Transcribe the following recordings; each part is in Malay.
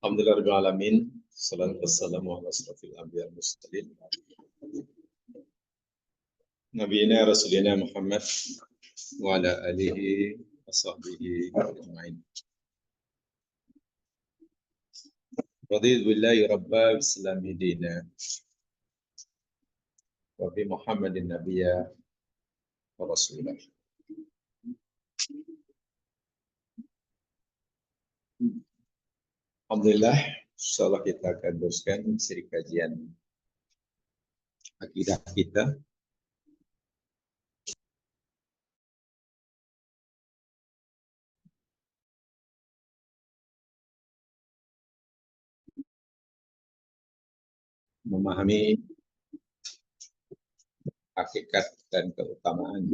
Alhamdulillah alamin. Salatu wassalamu ala asrafil anbiya wal mursalin. Nabiyina Rasulina Muhammad wa ala alihi wa sahbihi ajma'in. Raditu billahi rabba bislami dina wa bi Muhammadin nabiyya wa rasulah. Alhamdulillah, insyaallah kita akan teruskan seri kajian akidah kita. Memahami hakikat dan keutamaan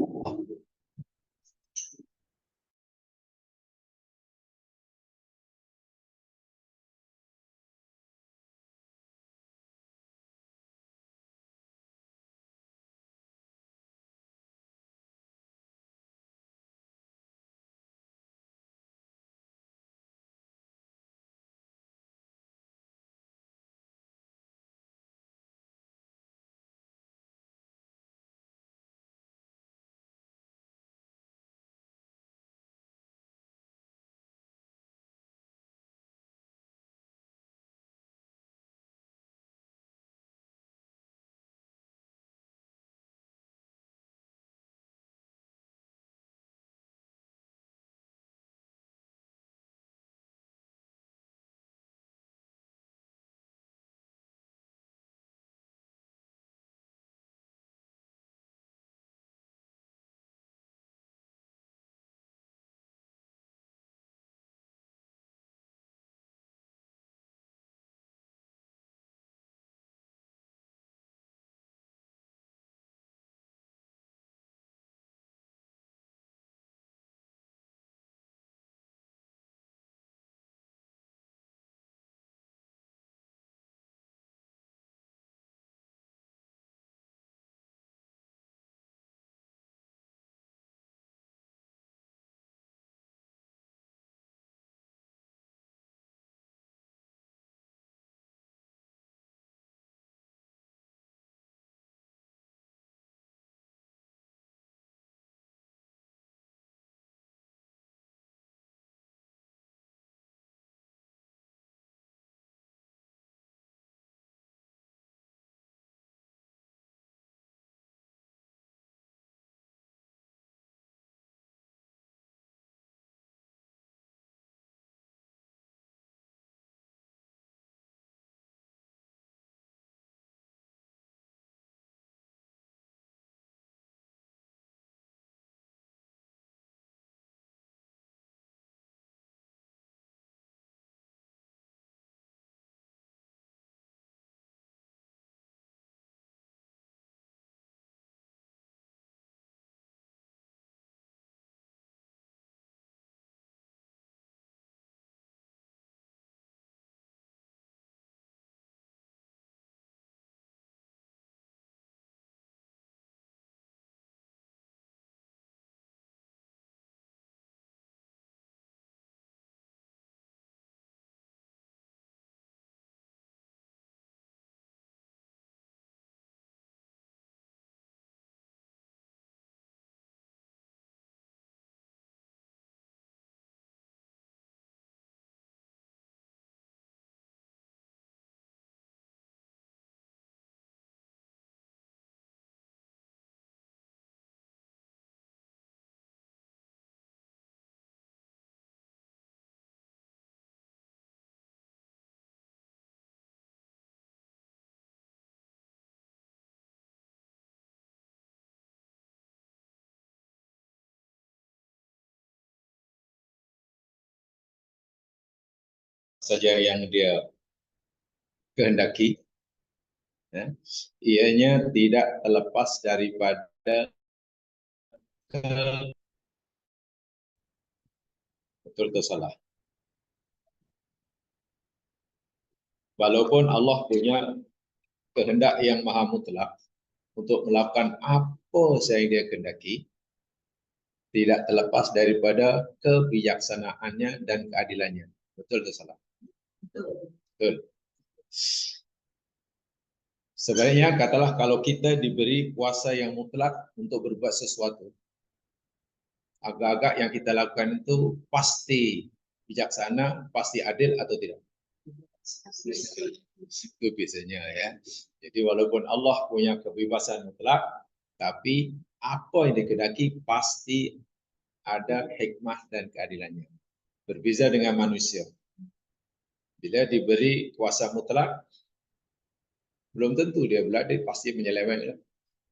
saja yang dia kehendaki, ya, ianya tidak terlepas daripada betul atau salah. Walaupun Allah punya kehendak yang maha mutlak untuk melakukan apa saja yang dia kehendaki, tidak terlepas daripada kebijaksanaannya dan keadilannya. Betul atau salah? Betul. Sebaliknya katalah kalau kita diberi kuasa yang mutlak untuk berbuat sesuatu, agak-agak yang kita lakukan itu pasti bijaksana, pasti adil atau tidak? Itu biasanya ya. Jadi walaupun Allah punya kebebasan mutlak, tapi apa yang dikehendaki pasti ada hikmah dan keadilannya. Berbeza dengan manusia. Bila diberi kuasa mutlak, belum tentu dia berada pasti menyeleweng,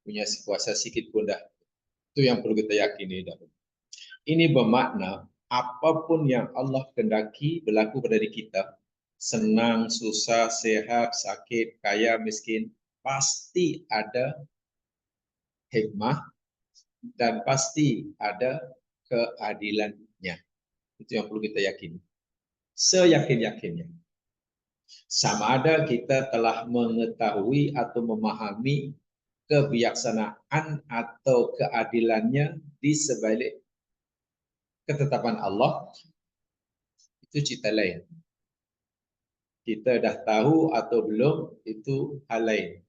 punya kuasa sikit pun dah. Itu yang perlu kita yakini. Ini bermakna apapun yang Allah kehendaki berlaku pada diri kita, senang, susah, sehat, sakit, kaya, miskin, pasti ada hikmah dan pasti ada keadilannya. Itu yang perlu kita yakini. Seyakin-yakinnya. Sama ada kita telah mengetahui atau memahami kebijaksanaan atau keadilannya di sebalik ketetapan Allah, itu cerita lain. Kita dah tahu atau belum, itu hal lain.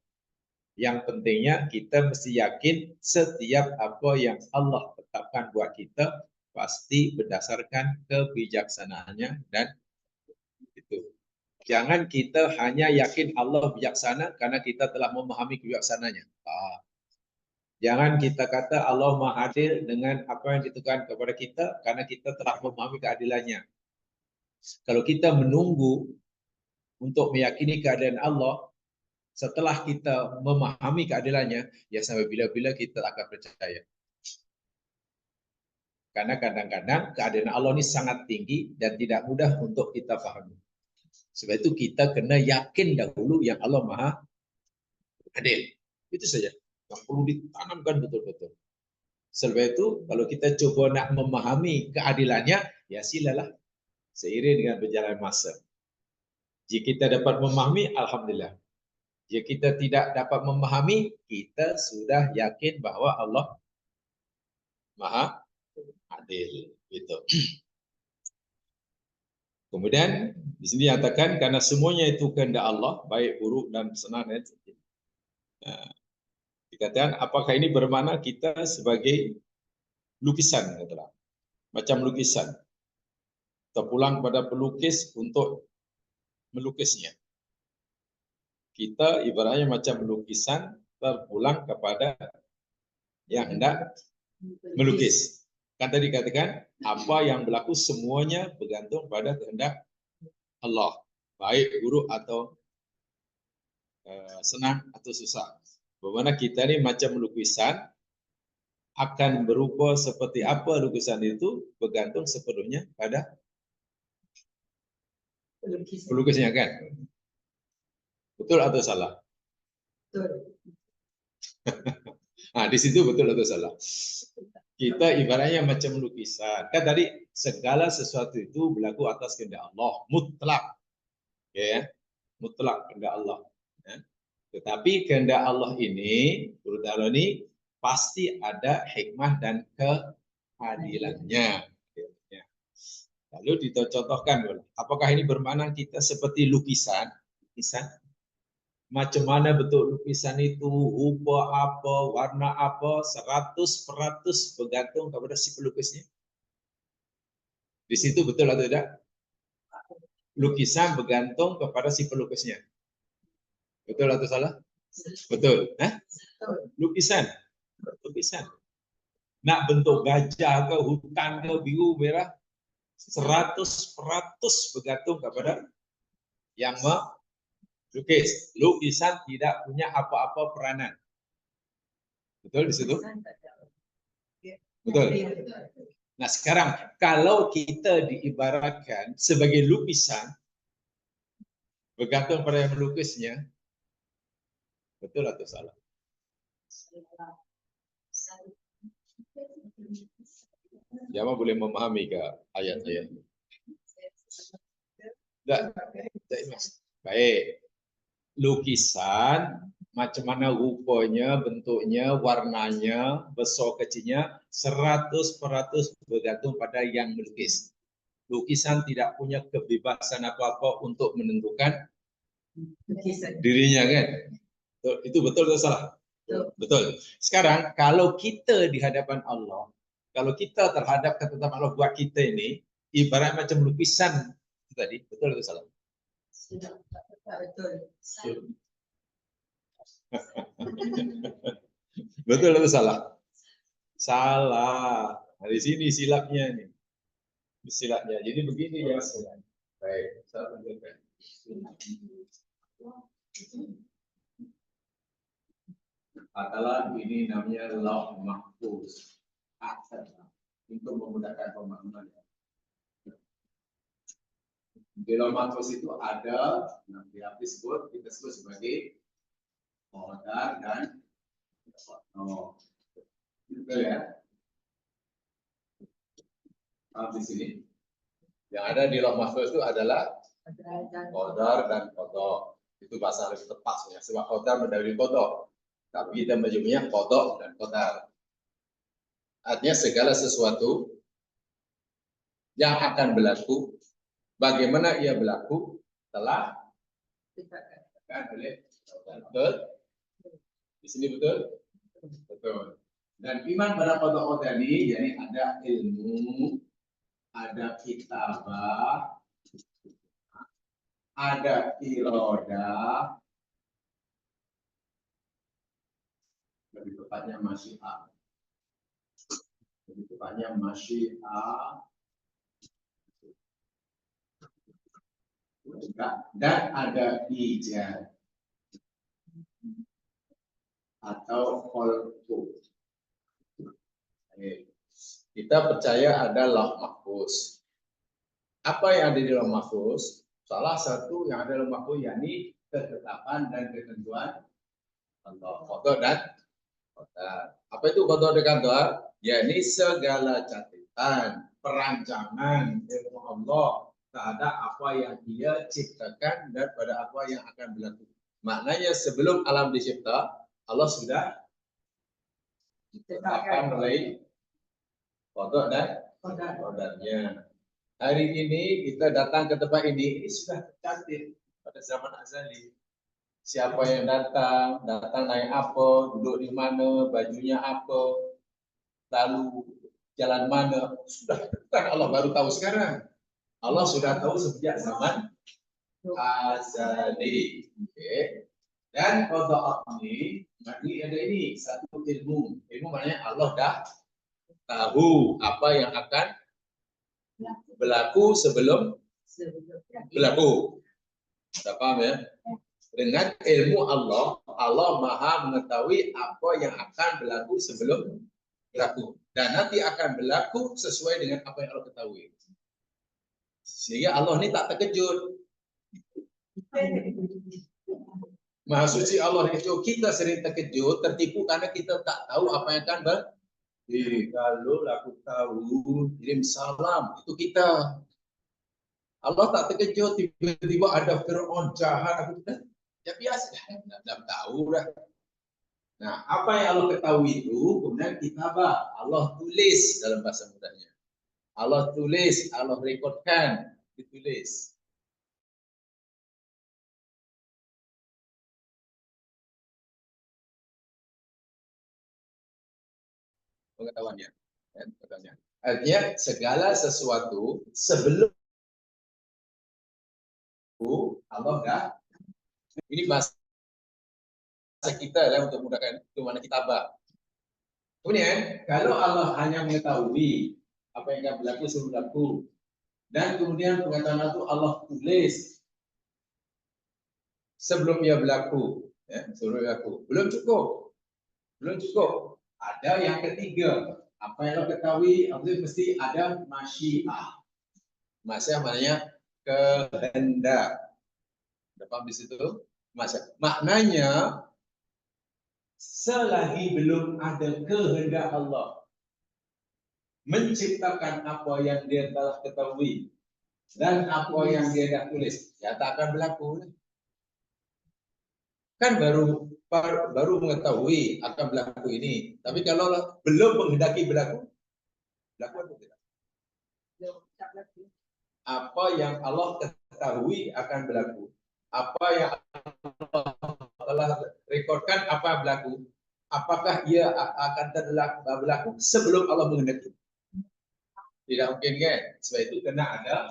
Yang pentingnya kita mesti yakin setiap apa yang Allah tetapkan buat kita pasti berdasarkan kebijaksanaannya dan itu. Jangan kita hanya yakin Allah bijaksana karena kita telah memahami kebijaksananya. Jangan kita kata Allah Maha Adil dengan apa yang ditentukan kepada kita karena kita telah memahami keadilannya. Kalau kita menunggu untuk meyakini keadaan Allah, setelah kita memahami keadilannya, ya sampai bila-bila kita akan percaya. Karena kadang-kadang keadaan Allah ini sangat tinggi dan tidak mudah untuk kita pahami. Sebab itu kita kena yakin dahulu yang Allah Maha Adil. Itu saja yang perlu ditanamkan betul-betul. Sebab itu kalau kita coba nak memahami keadilannya, ya silalah seiring dengan berjalan masa. Jika kita dapat memahami, alhamdulillah. Jika kita tidak dapat memahami, kita sudah yakin bahwa Allah Maha Adil. Gitu. Kemudian di sini nyatakan karena semuanya itu kehendak Allah, baik buruk dan senang. Dikatakan apakah ini bermakna kita sebagai lukisan, katalah, macam lukisan. Terpulang pada pelukis untuk melukisnya. Kita ibaratnya macam lukisan terpulang kepada yang hendak melukis. Kan tadi katakan apa yang berlaku semuanya bergantung pada kehendak Allah, baik buruk atau senang atau susah. Bagaimana kita ni macam lukisan, akan berupa seperti apa lukisan itu bergantung sepenuhnya pada pelukisnya, kan? Betul atau salah? Betul. Nah, di situ betul atau salah? Kita ibaratnya macam lukisan. Kan tadi segala sesuatu itu berlaku atas kehendak Allah, mutlak. Ya, mutlak kehendak Allah. Ya. Tetapi kehendak Allah ini, menurut Allah ini pasti ada hikmah dan keadilannya. Lalu dicontohkan, apakah ini bermakna kita seperti lukisan? Lukisan macam mana bentuk lukisan itu, rupa apa, warna apa, 100% bergantung kepada si pelukisnya. Di situ betul atau tidak? Lukisan bergantung kepada si pelukisnya. Betul atau salah? Betul. Lukisan. Lukisan. Nak bentuk gajah ke, hutan ke, biru, merah, 100% bergantung kepada yang melukis. Lukisan tidak punya apa-apa peranan. Betul di situ? Betul. Nah sekarang kalau kita diibaratkan sebagai lukisan bergantung pada yang melukisnya, betul atau salah? Jamaah boleh memahami ke ayat saya? Tak, baik. Lukisan macam mana rupanya, bentuknya, warnanya, besar kecilnya, 100% bergantung pada yang melukis. lukisan tidak punya kebebasan apa-apa untuk menentukan dirinya kan? Itu betul atau salah? Betul. Sekarang kalau kita di hadapan Allah, kalau kita terhadap ketetapan Allah buat kita ini, ibarat macam lukisan itu tadi, betul atau salah? Betul. Betul atau salah? Salah. Nah, di sini silapnya nih. Silapnya. Jadi begini ya. Baik, saya tunjukkan. Adalah ini namanya Lauh Mahfuz. Untuk memudahkan pemahaman. Di Lauh Mahfuz itu ada disebut kita sebut sebagai qadar dan qadar. Gitu ya. Di sini. Yang ada di Lauh Mahfuz itu adalah qadar dan qadar. Itu bahasa lebih tepat ya. Sebab qadar mendahului qadar. Tapi kita menyebutnya qadar dan qadar. Artinya segala sesuatu yang akan berlaku, bagaimana ia berlaku telah dikatakan oleh betul. Di sini betul? Betul. Dan iman pada qadar ini, yakni ada ilmu, ada kitabah, ada iradah, lebih tepatnya masyiah. Lebih tepatnya masyiah. Dan ada ijaz atau kholqu. Kita percaya ada Lauh Mahfuz. Apa yang ada di Lauh Mahfuz? Salah satu yang ada di Lauh Mahfuz yakni ketetapan dan ketentuan Allah. Qadar dan qadar. Apa itu qadar dan qadar? Yakni segala catatan, perancangan ilmu Allah terhadap apa yang Dia ciptakan dan pada apa yang akan berlaku. Maknanya sebelum alam dicipta, Allah sudah ditetapkan oleh qadar dan qadarnya. Hari ini kita datang ke tempat ini sudah tercatat pada zaman azali. Siapa yang datang naik apa, duduk di mana, bajunya apa, lalu jalan mana, sudah bukan Allah baru tahu sekarang. Allah sudah tahu sejak zaman azali. Okay. Dan qadar ini, ada ini satu ilmu. Ilmu maknanya Allah dah tahu apa yang akan berlaku sebelum berlaku. Kita paham ya? Dengan ilmu Allah, Allah Maha mengetahui apa yang akan berlaku sebelum berlaku. Dan nanti akan berlaku sesuai dengan apa yang Allah ketahui. Sehingga Allah ini tak terkejut. Maha suci Allah itu, kita sering terkejut, tertipu karena kita tak tahu apa yang akan berlaku. Kalau aku tahu, kirim salam, itu kita. Allah tak terkejut, tiba-tiba ada Fir'aun jahat, aku bilang, ya biasa, tidak tahu dah. Nah, apa yang Allah ketahui itu, kemudian kitabah, Allah tulis dalam bahasa mudahnya. Allah tulis, Allah rekodkan, ditulis. Pengetahuannya. Artinya segala sesuatu sebelum Allah dah. Ini bahasa kita ya untuk mudahkan itu mana kitabah. Kemudian kalau Allah hanya mengetahui apa yang akan berlaku sebelum berlaku dan kemudian pengetahuan itu Allah tulis sebelum ia berlaku, ya, sebelum berlaku, belum cukup. Ada yang ketiga, apa yang Allah ketahui, mesti ada masyiah. Masyiah maknanya kehendak. Dapat di situ maknanya selagi belum ada kehendak Allah menciptakan apa yang Dia telah ketahui dan apa yang Dia dah tulis, ya tak akan berlaku. Kan baru mengetahui akan berlaku ini, tapi kalau belum menghendaki berlaku atau tidak? apa yang Allah ketahui akan berlaku. Apa yang Allah telah rekodkan apa berlaku. Apakah ia akan berlaku sebelum Allah menghendaki? Tidak mungkin kan? Sebab itu kena ada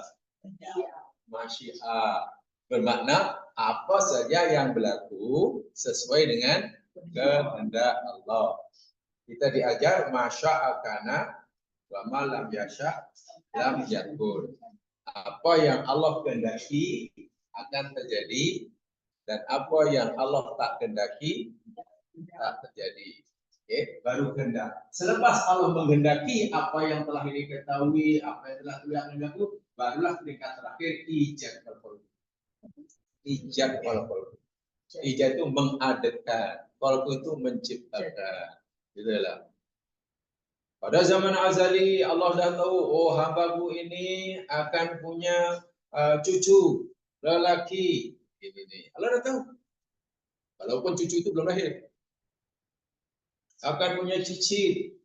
masyiah. Bermakna apa saja yang berlaku sesuai dengan kehendak Allah. Kita diajar masya'a kana wa ma lam yasha' lam yakun. Apa yang Allah kehendaki akan terjadi dan apa yang Allah tak kehendaki tak terjadi. Okay, baru kehendak. Selepas Allah menghendaki apa yang telah diketahui, apa yang telah berlaku, barulah tingkat terakhir ijab wal qabul. Ijab wal qabul. Ijab itu mengadakan, qalbu itu menciptakan. Gitulah. Pada zaman azali Allah dah tahu, oh hambaku ini akan punya cucu lelaki. Ini. Allah dah tahu. Walaupun cucu itu belum lahir. Akan punya cicit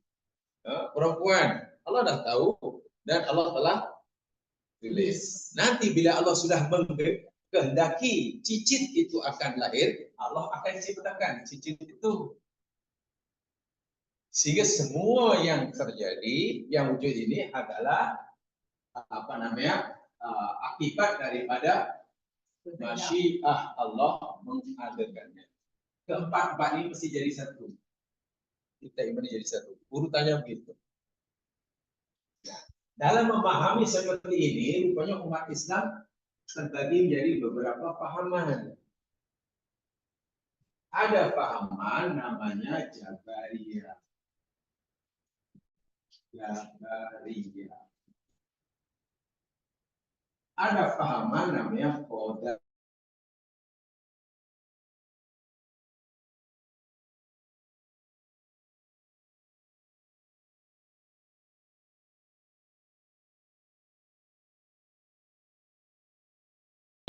perempuan. Allah dah tahu dan Allah telah tulis. Nanti bila Allah sudah menghendaki cicit itu akan lahir, Allah akan ciptakan cicit itu. Sehingga semua yang terjadi, yang wujud ini adalah akibat daripada masyiah Allah mengadakannya. Keempat-empat ini mesti jadi satu. Kita imani jadi satu. Urutannya begitu. Nah, dalam memahami seperti ini, rupanya umat Islam terbagi menjadi beberapa pahaman. Ada pahaman namanya Jabariyah. Jabariyah. Ada pahaman namanya Qadariyah.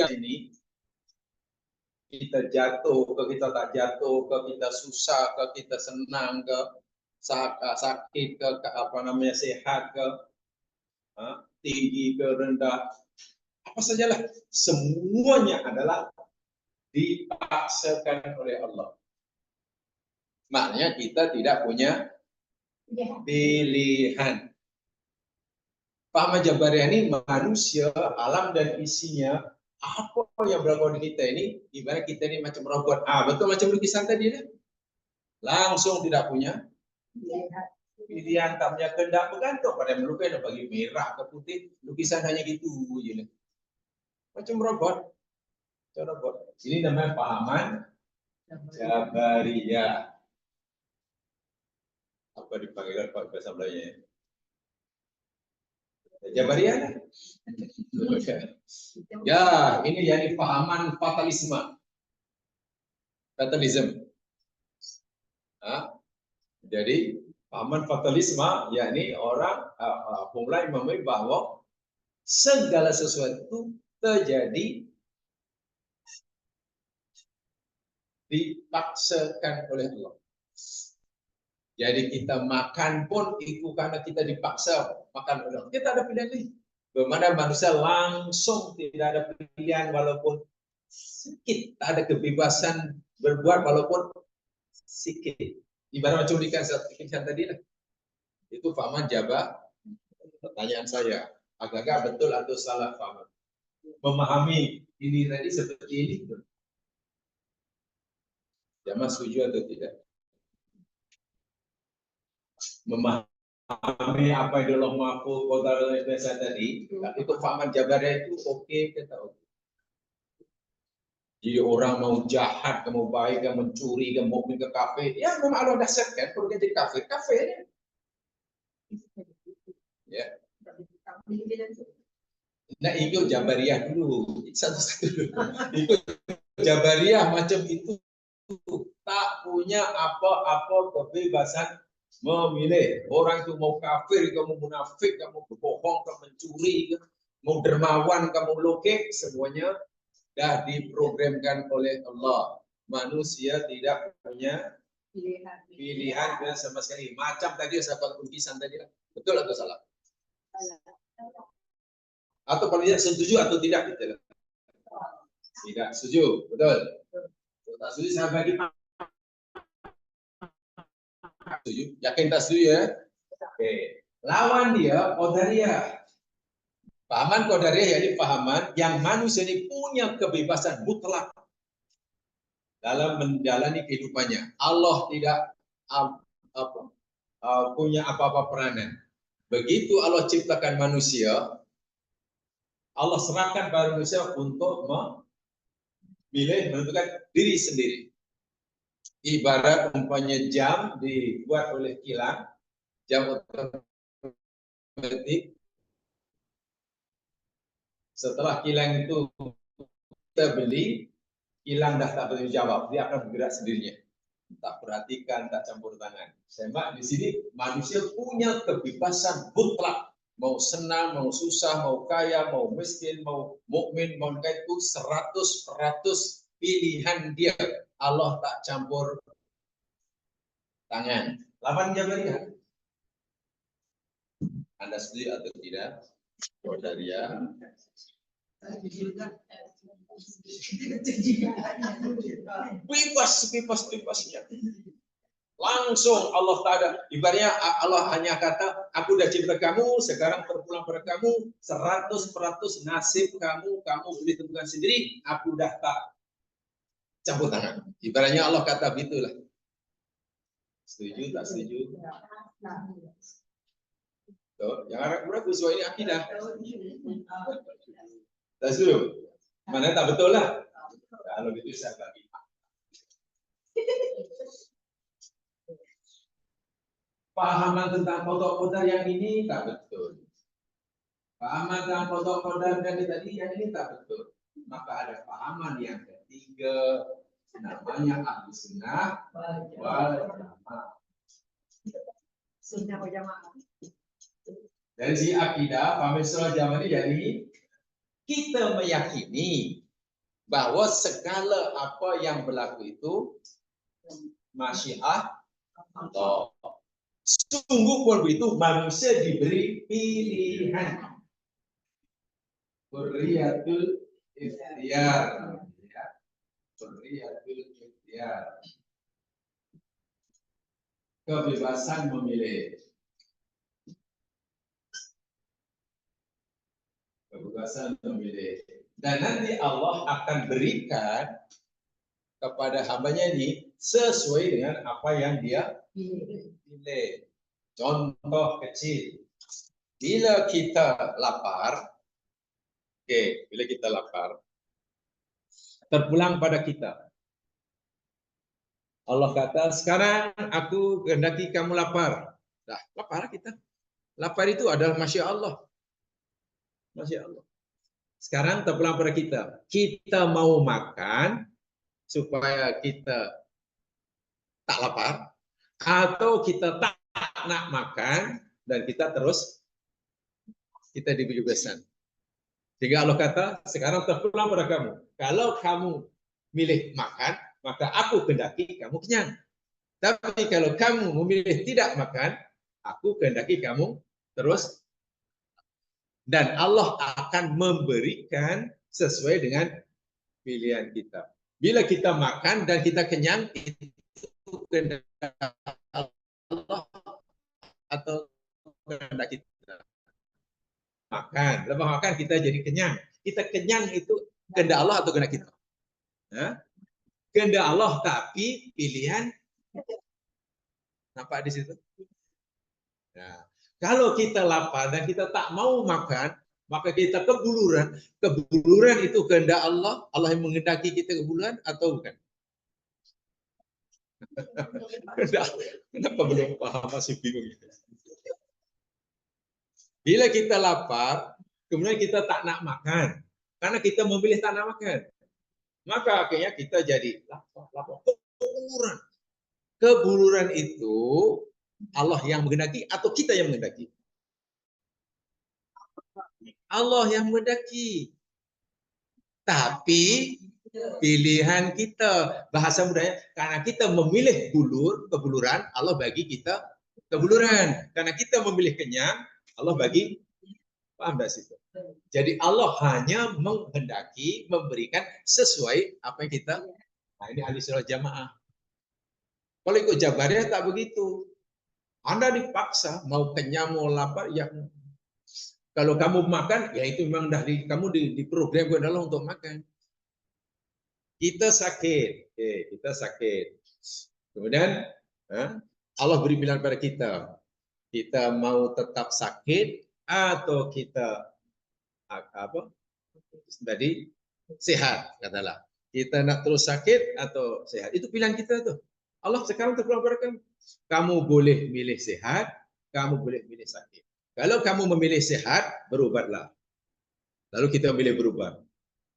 Ini kita jatuh, ke kita tak jatuh, ke kita susah, ke kita senang, ke sakit, ke sehat, ke tinggi, ke rendah, apa sajalah, semuanya adalah dipaksakan oleh Allah. Maknanya kita tidak punya pilihan. Paham Jabariyah ini manusia, alam dan isinya, apa yang berlaku di kita ini, ibarat kita ini macam robot. Betul macam lukisan tadi kan? Langsung tidak punya pilihan, tak punya kehendak, bergantung pada melukis bagi merah ke putih, lukisan hanya gitu je. Macam robot. Ini namanya pahaman Jabariyah. Apa dipanggil bahasa Melayunya? Jabariyah. Ya, ini jadi pahaman fatalisme. Fatalism. Jadi pahaman fatalisme, yakni orang mulai memahami bahwa segala sesuatu terjadi dipaksakan oleh Allah. Jadi kita makan pun itu karena kita dipaksa makan oleh Allah. Kita ada pilihan lain. Bagaimana manusia langsung tidak ada pilihan walaupun sedikit, tak ada kebebasan berbuat walaupun sedikit. Ibarat macam ikan tadi lah. Itu pahaman Jabar. Pertanyaan saya, agak-agak betul atau salah paham? Memahami ini tadi seperti ini. Jamaah setuju atau tidak? Memahami apa yang Allah mampu kodar biasa tadi, itu pahaman Jabariyah itu oke, kita oke. Jadi orang mau jahat, mau baik, mau mencuri, mau pergi ke kafe, ya memang Allah dasarkan pergi ke kafe, kafe ya. Nah, ikut Jabariyah dulu, satu-satu dulu. Ikut Jabariyah macam itu, tak punya apa-apa kebebasan memilih. Orang itu mau kafir, kamu munafik, kamu berbohong, kamu mencuri, mau dermawan, kamu loke, semuanya dah diprogramkan oleh Allah. Manusia tidak punya pilihan sama sekali. Macam tadi sahabat lukisan tadi, betul atau salah? Atau paling tidak setuju atau tidak kita. Tidak setuju, betul. Tak setuju saya bagi setuju. Yakin tak setuju ya? Oke. Lawan dia Qadariyah. Pahaman Qadariyah yakni pahaman yang manusia ini punya kebebasan mutlak dalam menjalani kehidupannya. Allah tidak punya apa-apa peranan. Begitu Allah ciptakan manusia, Allah serahkan pada manusia untuk memilih menentukan diri sendiri. Ibarat umpamanya jam dibuat oleh kilang, jam otomatik. Setelah kilang itu kita beli, kilang dah tak bertanggung jawab, dia akan bergerak sendirinya. Tak perhatikan, tak campur tangan. Semak di sini manusia punya kebebasan mutlak. Mau senang, mau susah, mau kaya, mau miskin, mau mukmin, mau itu 100% pilihan dia. Allah tak campur tangan. 8 jam lagi kan? Anda setuju atau tidak? Qadariyah. Bebasnya. Langsung Allah tak ada. Ibaratnya Allah hanya kata, aku udah cipta kamu, sekarang terpulang pada kamu, 100% nasib kamu boleh tentukan sendiri, aku udah tak campur tangan. Ibaratnya Allah kata begitulah. Setuju, tak setuju? Tuh, jangan ragu-ragu, soal ini akidah. Tak setuju? Mana tak betul lah. Kalau gitu saya bagi. Pahaman tentang pokok qadar yang ini tak betul. Pahaman tentang pokok qadar yang tadi yang ini tak betul. Maka ada pahaman yang ketiga, namanya Ahlus Sunnah wal Jamaah. Sunnah wal Jamaah. Dari segi akidah, paham Sunnah Jamaah ini jadi kita meyakini bahwa segala apa yang berlaku itu masyiah Allah. Sungguh pun begitu, manusia diberi pilihan. Hurriyatul ikhtiyar. Hurriyatul ikhtiyar. Kebebasan memilih. Kebebasan memilih. Dan nanti Allah akan berikan kepada hambanya ini sesuai dengan apa yang dia pilih. Contoh kecil, bila kita lapar, bila kita lapar, terpulang pada kita. Allah kata, sekarang aku kehendaki kamu lapar. Nah, lapar kita. Lapar itu adalah Masya Allah. Masya Allah. Sekarang terpulang pada kita. Kita mau makan supaya kita tak lapar, atau kita tak nak makan dan kita terus kita diberi bebasan. Sehingga Allah kata, sekarang terpulang pada kamu. Kalau kamu milih makan, maka aku kehendaki kamu kenyang. Tapi kalau kamu memilih tidak makan, aku kehendaki kamu terus. Dan Allah akan memberikan sesuai dengan pilihan kita. Bila kita makan dan kita kenyang, itu kehendak Allah atau kehendak kita. Makan, lepas makan kita jadi kenyang. Kita kenyang itu kehendak Allah atau kehendak kita? Kehendak Allah, tapi pilihan. Nampak di situ? Nah, kalau kita lapar dan kita tak mau makan, maka kita kebuluran. Kebuluran itu kehendak Allah. Allah yang menghendaki kita kebuluran atau bukan? Kenapa belum paham, masih bingung? Bila kita lapar, kemudian kita tak nak makan, karena kita memilih tak nak makan, maka akhirnya kita jadi lapar. Kebuluran. Kebuluran itu Allah yang menghendaki atau kita yang menghendaki? Allah yang menghendaki. Tapi pilihan kita, bahasa mudahnya, karena kita memilih kebuluran, Allah bagi kita kebuluran. Karena kita memilih kenyang, Allah bagi Paham tak situ? Jadi Allah hanya menghendaki memberikan sesuai apa yang kita. Nah, ini ahli sunnah jamaah. Kalau ikut Jabariyah tak begitu. Anda dipaksa mau kenyang mau lapar ya. Kalau kamu makan ya itu memang dah di program gue adalah untuk makan. Kita sakit, kita sakit. Kemudian Allah beri pilihan pada kita mau tetap sakit atau kita apa? Tadi sehat katalah. Kita nak terus sakit atau sehat. Itu pilihan kita tuh. Allah sekarang terpulang pada kamu. Kamu boleh milih sehat, kamu boleh milih sakit. Kalau kamu memilih sehat, berobatlah. Lalu kita milih berobat.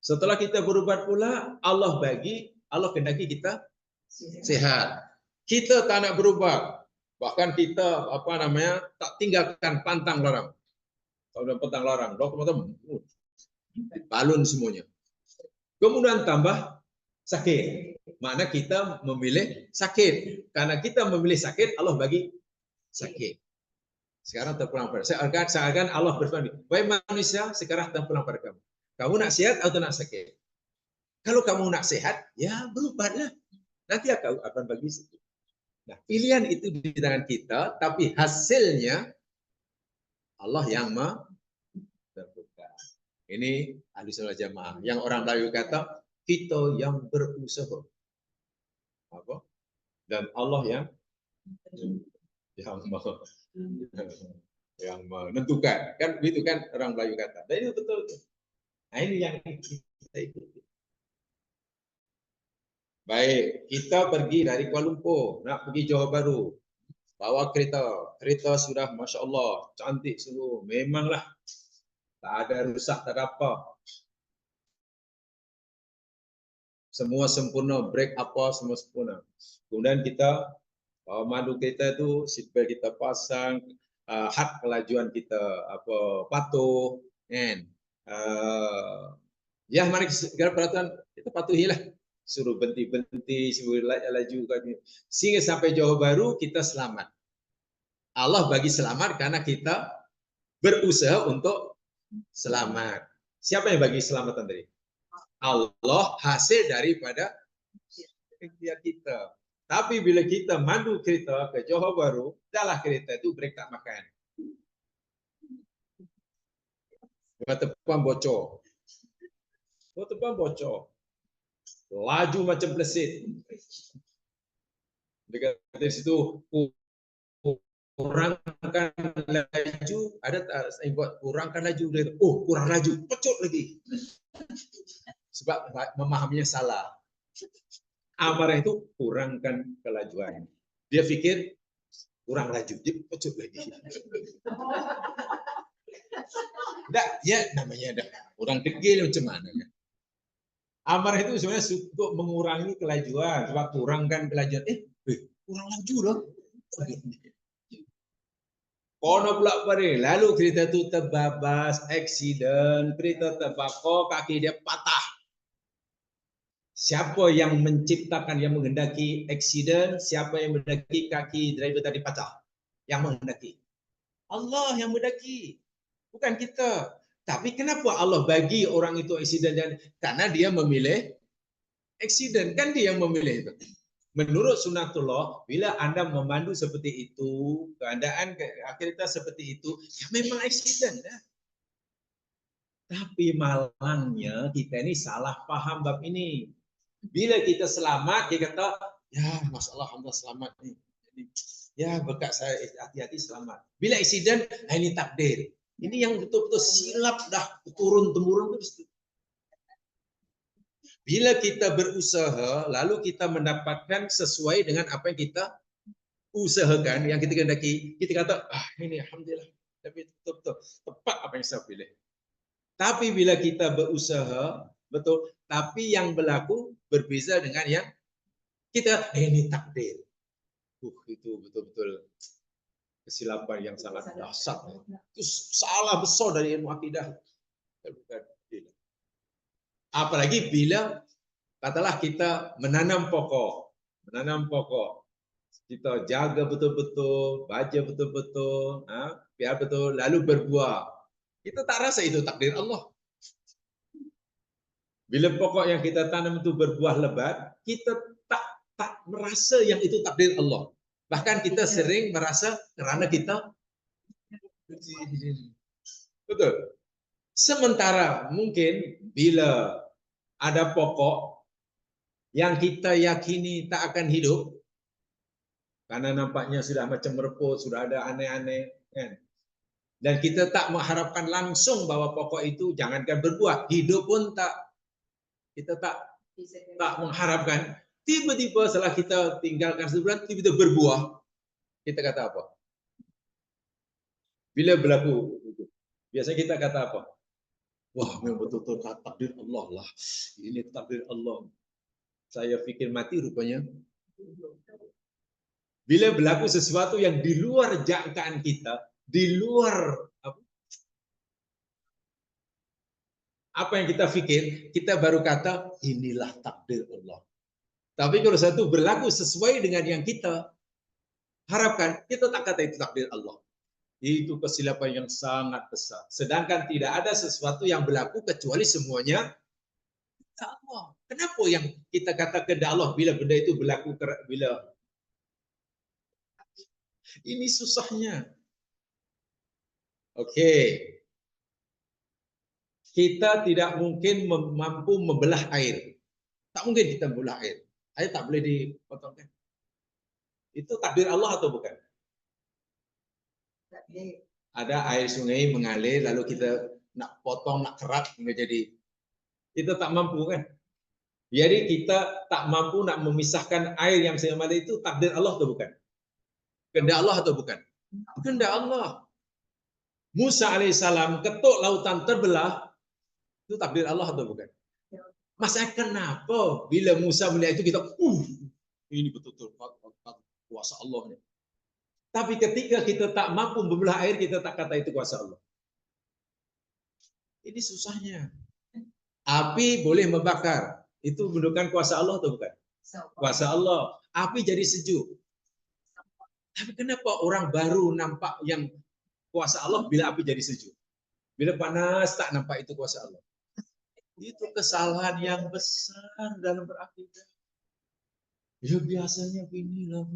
Setelah kita berobat pula, Allah kehendaki kita sehat. Kita tak nak berobat. Bahkan kita tak tinggalkan pantang larang. Kalau pantang larang, dokter balun semuanya. Kemudian tambah sakit. Mana kita memilih sakit. Karena kita memilih sakit, Allah bagi sakit. Sekarang terpulang pada seakan Allah berfirman, "Wahai manusia, sekarang terpulang pada kamu. Kamu nak sehat atau nak sakit? Kalau kamu nak sehat, ya berobatlah. Nanti akan bagi sakit." Nah, pilihan itu di tangan kita, tapi hasilnya Allah yang menentukan. Ini ahli sunnah jamaah. Yang orang Melayu kata, kita yang berusaha. Apa? Dan Allah yang menentukan. Kan begitu kan orang Melayu kata. Dan itu betul. Nah, ini yang kita ikuti. Baik, kita pergi dari Kuala Lumpur, nak pergi Johor Bahru. Bawa kereta. Kereta sudah Masya Allah, cantik sungguh. Memanglah. Tak ada rusak, tak ada apa. Semua sempurna, brake apa, semua sempurna. Kemudian kita mandu kereta itu, seatbelt kita pasang, had kelajuan kita patuh, kan? Ya, mari segala peraturan kita patuhilah. Suruh berhenti, suruh laju, sehingga sampai Johor Bahru kita selamat. Allah bagi selamat karena kita berusaha untuk selamat. Siapa yang bagi selamatan tadi? Allah, hasil daripada ikhtiar kita. Tapi bila kita mandu kereta ke Johor Bahru, dalam kereta itu brek tak makan. Depan bocor. Depan bocor. Laju macam plesit. Dekat situ kurangkan laju, ada saya buat kurangkan laju, kurang laju, pecut lagi. Sebab memahaminya salah. Amarah itu kurangkan kelajuan. Dia pikir kurang laju, dia pecut lagi. Enggak, ya namanya ada orang degil macam mana kan? Amarah itu sebenarnya untuk mengurangi kelajuan, sebab kurangkan kelajuan. Kurang laju dong. Kono pula pare, lalu kereta itu terbabas, aksiden, kereta terbakar, kaki dia patah. Siapa yang menciptakan, yang menghendaki aksiden? Siapa yang menghendaki kaki driver tadi patah? Yang menghendaki. Allah yang menghendaki, bukan kita. Tapi kenapa Allah bagi orang itu aksiden? Karena dia memilih aksiden, kan dia yang memilih itu. Menurut sunatullah, bila Anda memandu seperti itu, keadaan kereta seperti itu, ya memang aksiden. Tapi malangnya kita ini salah paham bab ini. Bila kita selamat, kita kata, ya masalah Alhamdulillah selamat nih. Ya berkat saya hati-hati selamat. Bila aksiden, ini takdir. Ini yang betul-betul silap dah turun-temurun terus. Bila kita berusaha, lalu kita mendapatkan sesuai dengan apa yang kita usahakan, yang kita kehendaki, kita kata, ini Alhamdulillah, tapi betul-betul tepat apa yang saya pilih. Tapi bila kita berusaha, betul, tapi yang berlaku berbeza dengan yang kita, ini takdir. Itu betul-betul kesilapan yang sangat dahsyat. Itu salah besar dari ilmu akidah. Apalagi bila katalah kita menanam pokok, kita jaga betul-betul, baca betul-betul, biar betul, lalu berbuah. Kita tak rasa itu takdir Allah. Bila pokok yang kita tanam itu berbuah lebat, kita tak merasa yang itu takdir Allah. Bahkan kita sering merasa kerana kita betul. Sementara mungkin bila ada pokok yang kita yakini tak akan hidup, karena nampaknya sudah macam mereput, sudah ada aneh-aneh, kan? Dan kita tak mengharapkan langsung bahwa pokok itu jangankan berbuah, hidup pun kita tak mengharapkan. Tiba-tiba setelah kita tinggalkan sebulan, tiba-tiba berbuah. Kita kata apa? Bila berlaku, biasanya kita kata apa? Wah, memang betul-betul takdir Allah lah. Ini takdir Allah. Saya fikir mati rupanya. Bila berlaku sesuatu yang di luar jangkaan kita, di luar apa yang kita pikir, kita baru kata inilah takdir Allah. Tapi kalau satu berlaku sesuai dengan yang kita harapkan, kita tak kata itu takdir Allah. Itu kesilapan yang sangat besar. Sedangkan tidak ada sesuatu yang berlaku kecuali semuanya Allah. Kenapa yang kita kata kehendak Allah bila benda itu berlaku bila ini susahnya. Oke. Kita tidak mungkin mampu membelah air. Tak mungkin kita membelah air. Air tak boleh dipotongkan. Itu takdir Allah atau bukan? Ada air sungai mengalir, lalu kita nak potong, nak kerat, jadi kita tak mampu kan? Jadi kita tak mampu nak memisahkan air yang sama itu takdir Allah atau bukan? Kehendak Allah atau bukan? Kehendak Allah. Musa alaihissalam ketuk lautan terbelah, itu takdir Allah atau bukan? Masalah kenapa bila Musa melihat itu kita, ini betul-betul kuasa Allah nih. Tapi ketika kita tak mampu membelah air, kita tak kata itu kuasa Allah. Ini susahnya. Api boleh membakar. Itu menunjukkan kuasa Allah atau bukan? Kuasa Allah. Api jadi sejuk. Tapi kenapa orang baru nampak yang kuasa Allah bila api jadi sejuk? Bila panas tak nampak itu kuasa Allah. Itu kesalahan yang besar dalam berakidah. Ya biasanya beginilah.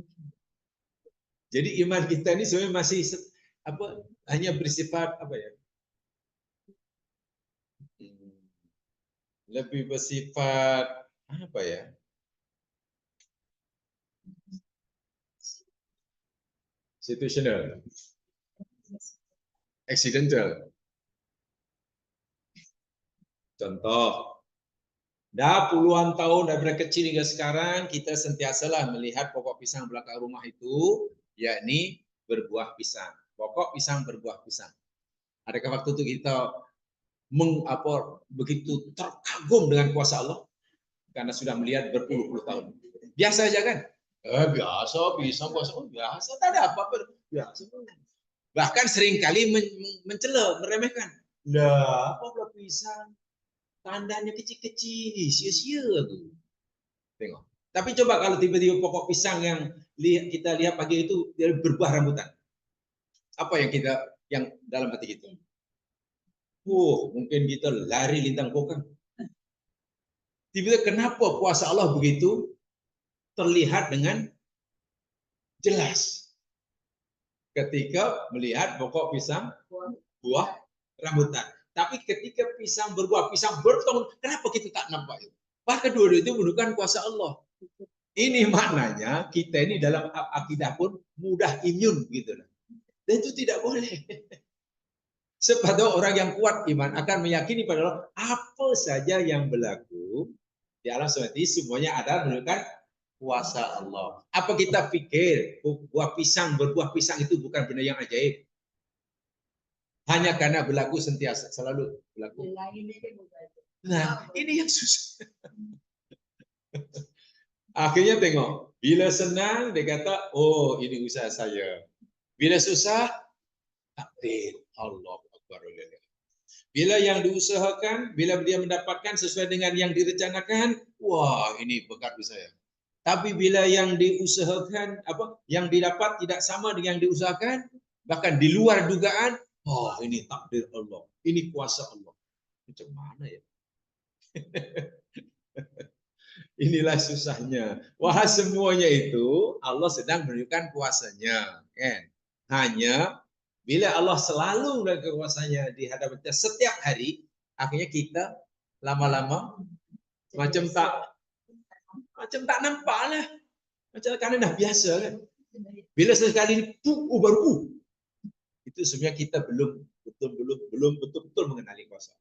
Jadi iman kita ini sebenarnya masih hanya bersifat lebih bersifat situational, accidental. Contoh, dah puluhan tahun dari kecil hingga sekarang kita sentiasalah melihat pokok pisang belakang rumah itu, yakni berbuah pisang. Pokok pisang berbuah pisang. Adakah waktu itu kita begitu terkagum dengan kuasa Allah karena sudah melihat berpuluh-puluh tahun? Biasa aja kan? Biasa pisang kuasa Allah biasa, tak ada apa-apa, biasa. Bahkan seringkali mencela, meremehkan. Lah, apa pula pisang? Tandanya kecil-kecil, sia-sia tu. Tengok. Tapi coba kalau tiba-tiba pokok pisang yang kita lihat pagi itu dia berbuah rambutan. Apa yang dalam hati kita? Mungkin kita lari lintang pokok. Tiba-tiba kenapa kuasa Allah begitu terlihat dengan jelas ketika melihat pokok pisang buah rambutan. Tapi ketika pisang berbuah, pisang bertahun, kenapa kita tak nampak itu? Bahkan dua-dua itu menunjukkan kuasa Allah. Ini maknanya kita ini dalam akidah pun mudah imun gitu. Dan itu tidak boleh. Sebab orang yang kuat iman akan meyakini pada Allah, apa saja yang berlaku di alam semesta semuanya ada menunjukkan kuasa Allah. Apa kita pikir buah pisang berbuah pisang itu bukan benda yang ajaib? Hanya karena berlaku sentiasa, selalu berlaku. Nah, ini yang susah. Akhirnya tengok, bila senang dia kata, oh ini usaha saya. Bila susah, takdir Allah Akbar. Bila yang diusahakan, bila dia mendapatkan sesuai dengan yang direncanakan, wah ini berkat saya. Tapi bila yang diusahakan, yang didapat tidak sama dengan yang diusahakan, bahkan di luar dugaan, oh ini takdir Allah. ini kuasa Allah. Macam mana ya? Inilah susahnya. Wah, semuanya itu Allah sedang menunjukkan kuasanya, kan? Hanya bila Allah selalu dengan kekuasaannya di hadapan kita setiap hari, akhirnya kita lama-lama macam tak nampak lah. Macam karena dah biasa kan. Bila sekali baru itu sebenarnya kita belum betul-betul mengenali kuasa.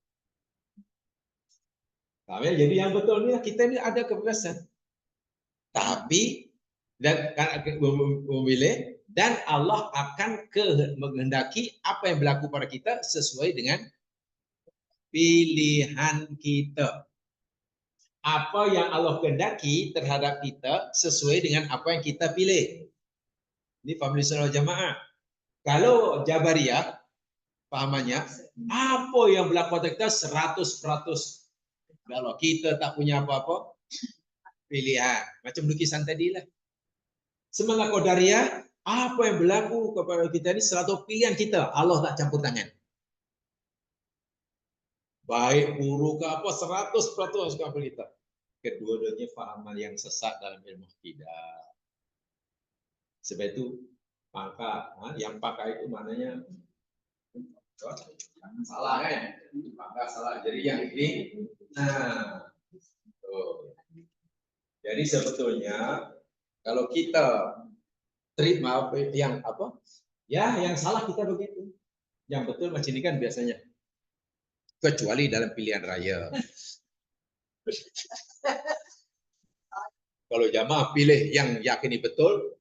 Jadi yang betul ni kita ni ada kebebasan. Tapi dan memilih dan Allah akan menghendaki apa yang berlaku pada kita sesuai dengan pilihan kita. Apa yang Allah kehendaki terhadap kita sesuai dengan apa yang kita pilih. Ini paham Ahlussunnah wal Jamaah. Kalau Jabariyah pahamannya apa yang berlaku pada kita 100%. Kalau kita tak punya apa-apa pilihan, macam lukisan tadi lah. Semangat Qadariyah, apa yang berlaku kepada kita ini 100% pilihan kita. Allah tak campur tangan. Baik buruk ke apa 100% kepada kita. Kedua-duanya fahaman yang sesat dalam ilmu akidah. Sebab itu yang pakai itu maknanya salah kan? Maka salah. Jadi yang ini, jadi sebetulnya kalau kita terima yang apa? Ya, yang salah kita begitu. Yang betul macam ini kan biasanya. Kecuali dalam pilihan raya. Kalau jamaah pilih yang yakini betul,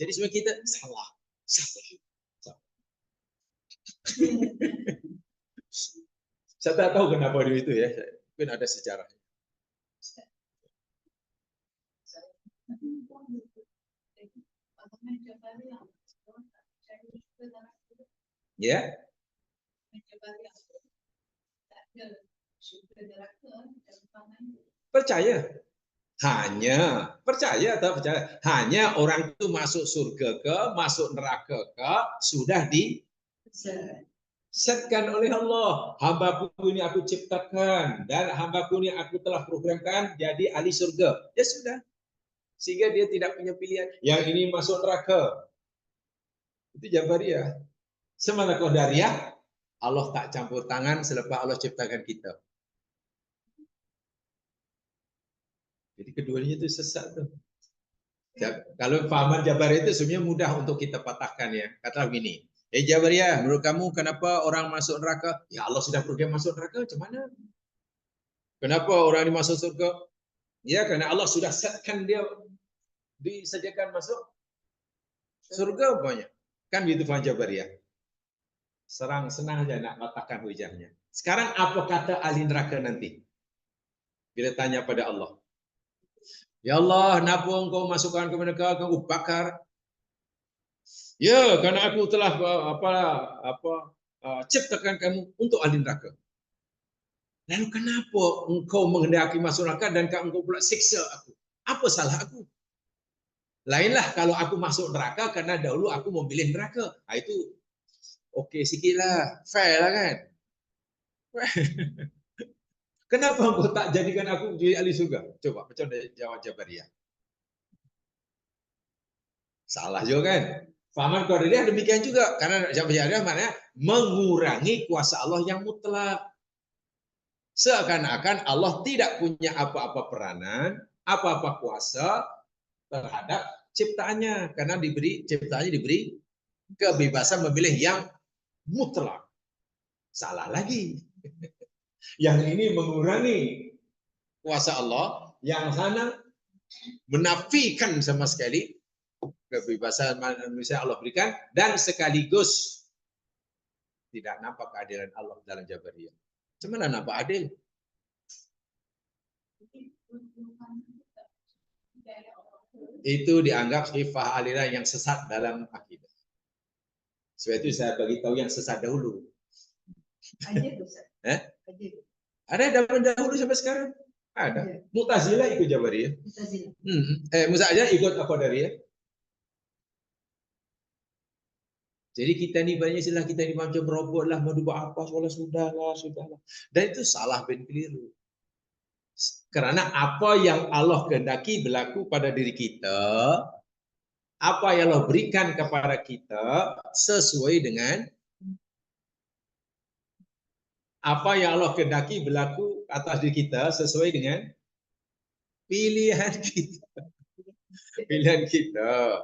jadi sebenarnya kita salah. Saya tak tahu kenapa dia itu ya. Mungkin ada sejarahnya. Ya. Percaya. Hanya orang itu masuk surga ke, masuk neraka ke, sudah disetkan oleh Allah. Hambaku ini aku ciptakan dan hambaku ini aku telah programkan jadi ahli surga. Ya sudah. Sehingga dia tidak punya pilihan. Yang ini masuk neraka. Itu Jabariyah. Sementara Qadariyah, Allah tak campur tangan selepas Allah ciptakan kita. Jadi keduanya itu sesat tuh. Kalau fahaman Jabariyah itu sebenarnya mudah untuk kita patahkan ya. Katalah begini, Jabariyah, menurut kamu kenapa orang masuk neraka? Ya Allah sudah program masuk neraka, macam mana? Kenapa orang ini masuk surga? Ya karena Allah sudah setkan dia disediakan masuk surga banyak. Kan begitu faham Jabariyah. Senang aja nak patahkan hujahnya. Sekarang apa kata ahli neraka nanti? Bila tanya pada Allah. Ya Allah, kenapa engkau masukkan ke neraka, engkau bakar? Ya, karena aku telah ciptakan kamu untuk ahli neraka. Lalu kenapa engkau menghendaki masuk neraka dan engkau pula siksa aku? Apa salah aku? Lainlah kalau aku masuk neraka karena dahulu aku memilih neraka. Nah, itu okey sikitlah, fair lah kan? Kenapa engkau tak jadikan aku jadi ahli surga? Coba macam jawab Jabariyah. Salah juga kan? Fahaman Qadariyah demikian juga. Karena Jabariyah maknanya mengurangi kuasa Allah yang mutlak. Seakan-akan Allah tidak punya apa-apa peranan, apa-apa kuasa terhadap ciptaannya. Karena ciptaannya diberi kebebasan memilih yang mutlak. Salah lagi. Yang ini mengurangi kuasa Allah, yang sana menafikan sama sekali kebebasan manusia Allah berikan dan sekaligus tidak nampak keadilan Allah dalam Jabariyah. Macam mana nampak adil? Itu dianggap sifat aliran yang sesat dalam akidah. Sebab itu saya bagi tahu yang sesat dahulu. Ada zaman dahulu sampai sekarang. Ada. Mu'tazilah ikut Jabariyah. Mu'tazilah ikut Qadariyah. Jadi kita ni banyak istilah kita ni macam robot lah, mau buat apa, sudahlah. Dan itu salah dan keliru. Karena apa yang Allah kehendaki berlaku pada diri kita, apa yang Allah berikan kepada kita sesuai dengan apa yang Allah kehendaki berlaku atas diri kita sesuai dengan pilihan kita. Pilihan kita.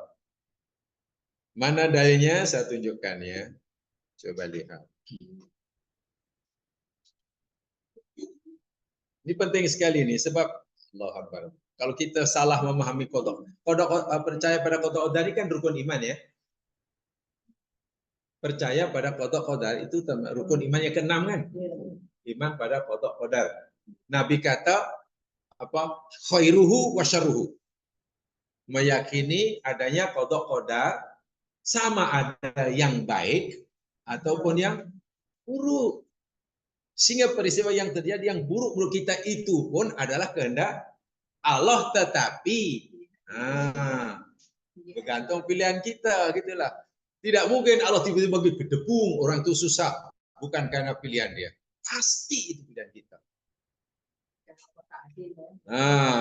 Mana dalilnya? Saya tunjukkan ya. Coba lihat. Ini penting sekali nih sebab Allah Akbar. Kalau kita salah memahami qada percaya pada qada qadar ini kan rukun iman ya. Percaya pada qada qadar itu rukun iman yang keenam kan? Iman pada qada qadar. Nabi kata apa? Khairuhu wa syarruhu. Meyakini adanya qada qadar sama ada yang baik ataupun yang buruk. Sehingga peristiwa yang terjadi yang buruk-buruk kita itu pun adalah kehendak Allah, tetapi bergantung pilihan kita gitulah. Tidak mungkin Allah tiba-tiba bagi gedebung orang itu susah, bukan karena pilihan dia. Pasti itu pilihan kita.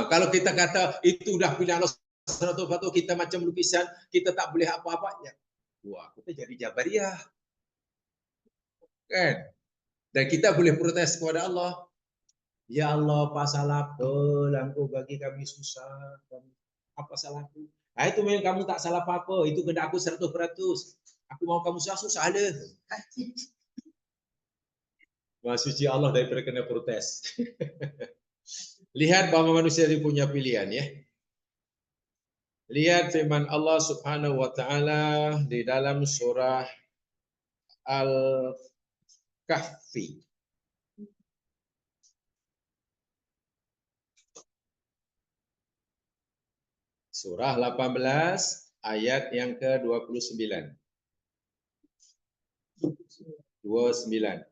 Kalau kita kata itu udah pilihan Allah, kita macam lukisan, kita tak boleh apa-apa ya. Wah, kita jadi Jabariyah. Kan? Dan kita boleh protes kepada Allah. Ya Allah, pasal apa Engkau bagi kami susah? Apa salahku? Nah, itu memang kamu tak salah apa-apa. Itu kehendak aku 100%. Aku mau kamu susah ada. Maha suci Allah daripada kena protes. Lihat bahwa manusia ini punya pilihan ya. Lihat firman Allah Subhanahu wa taala di dalam surah Al-Kahfi. Surah 18 ayat yang ke-29. 29.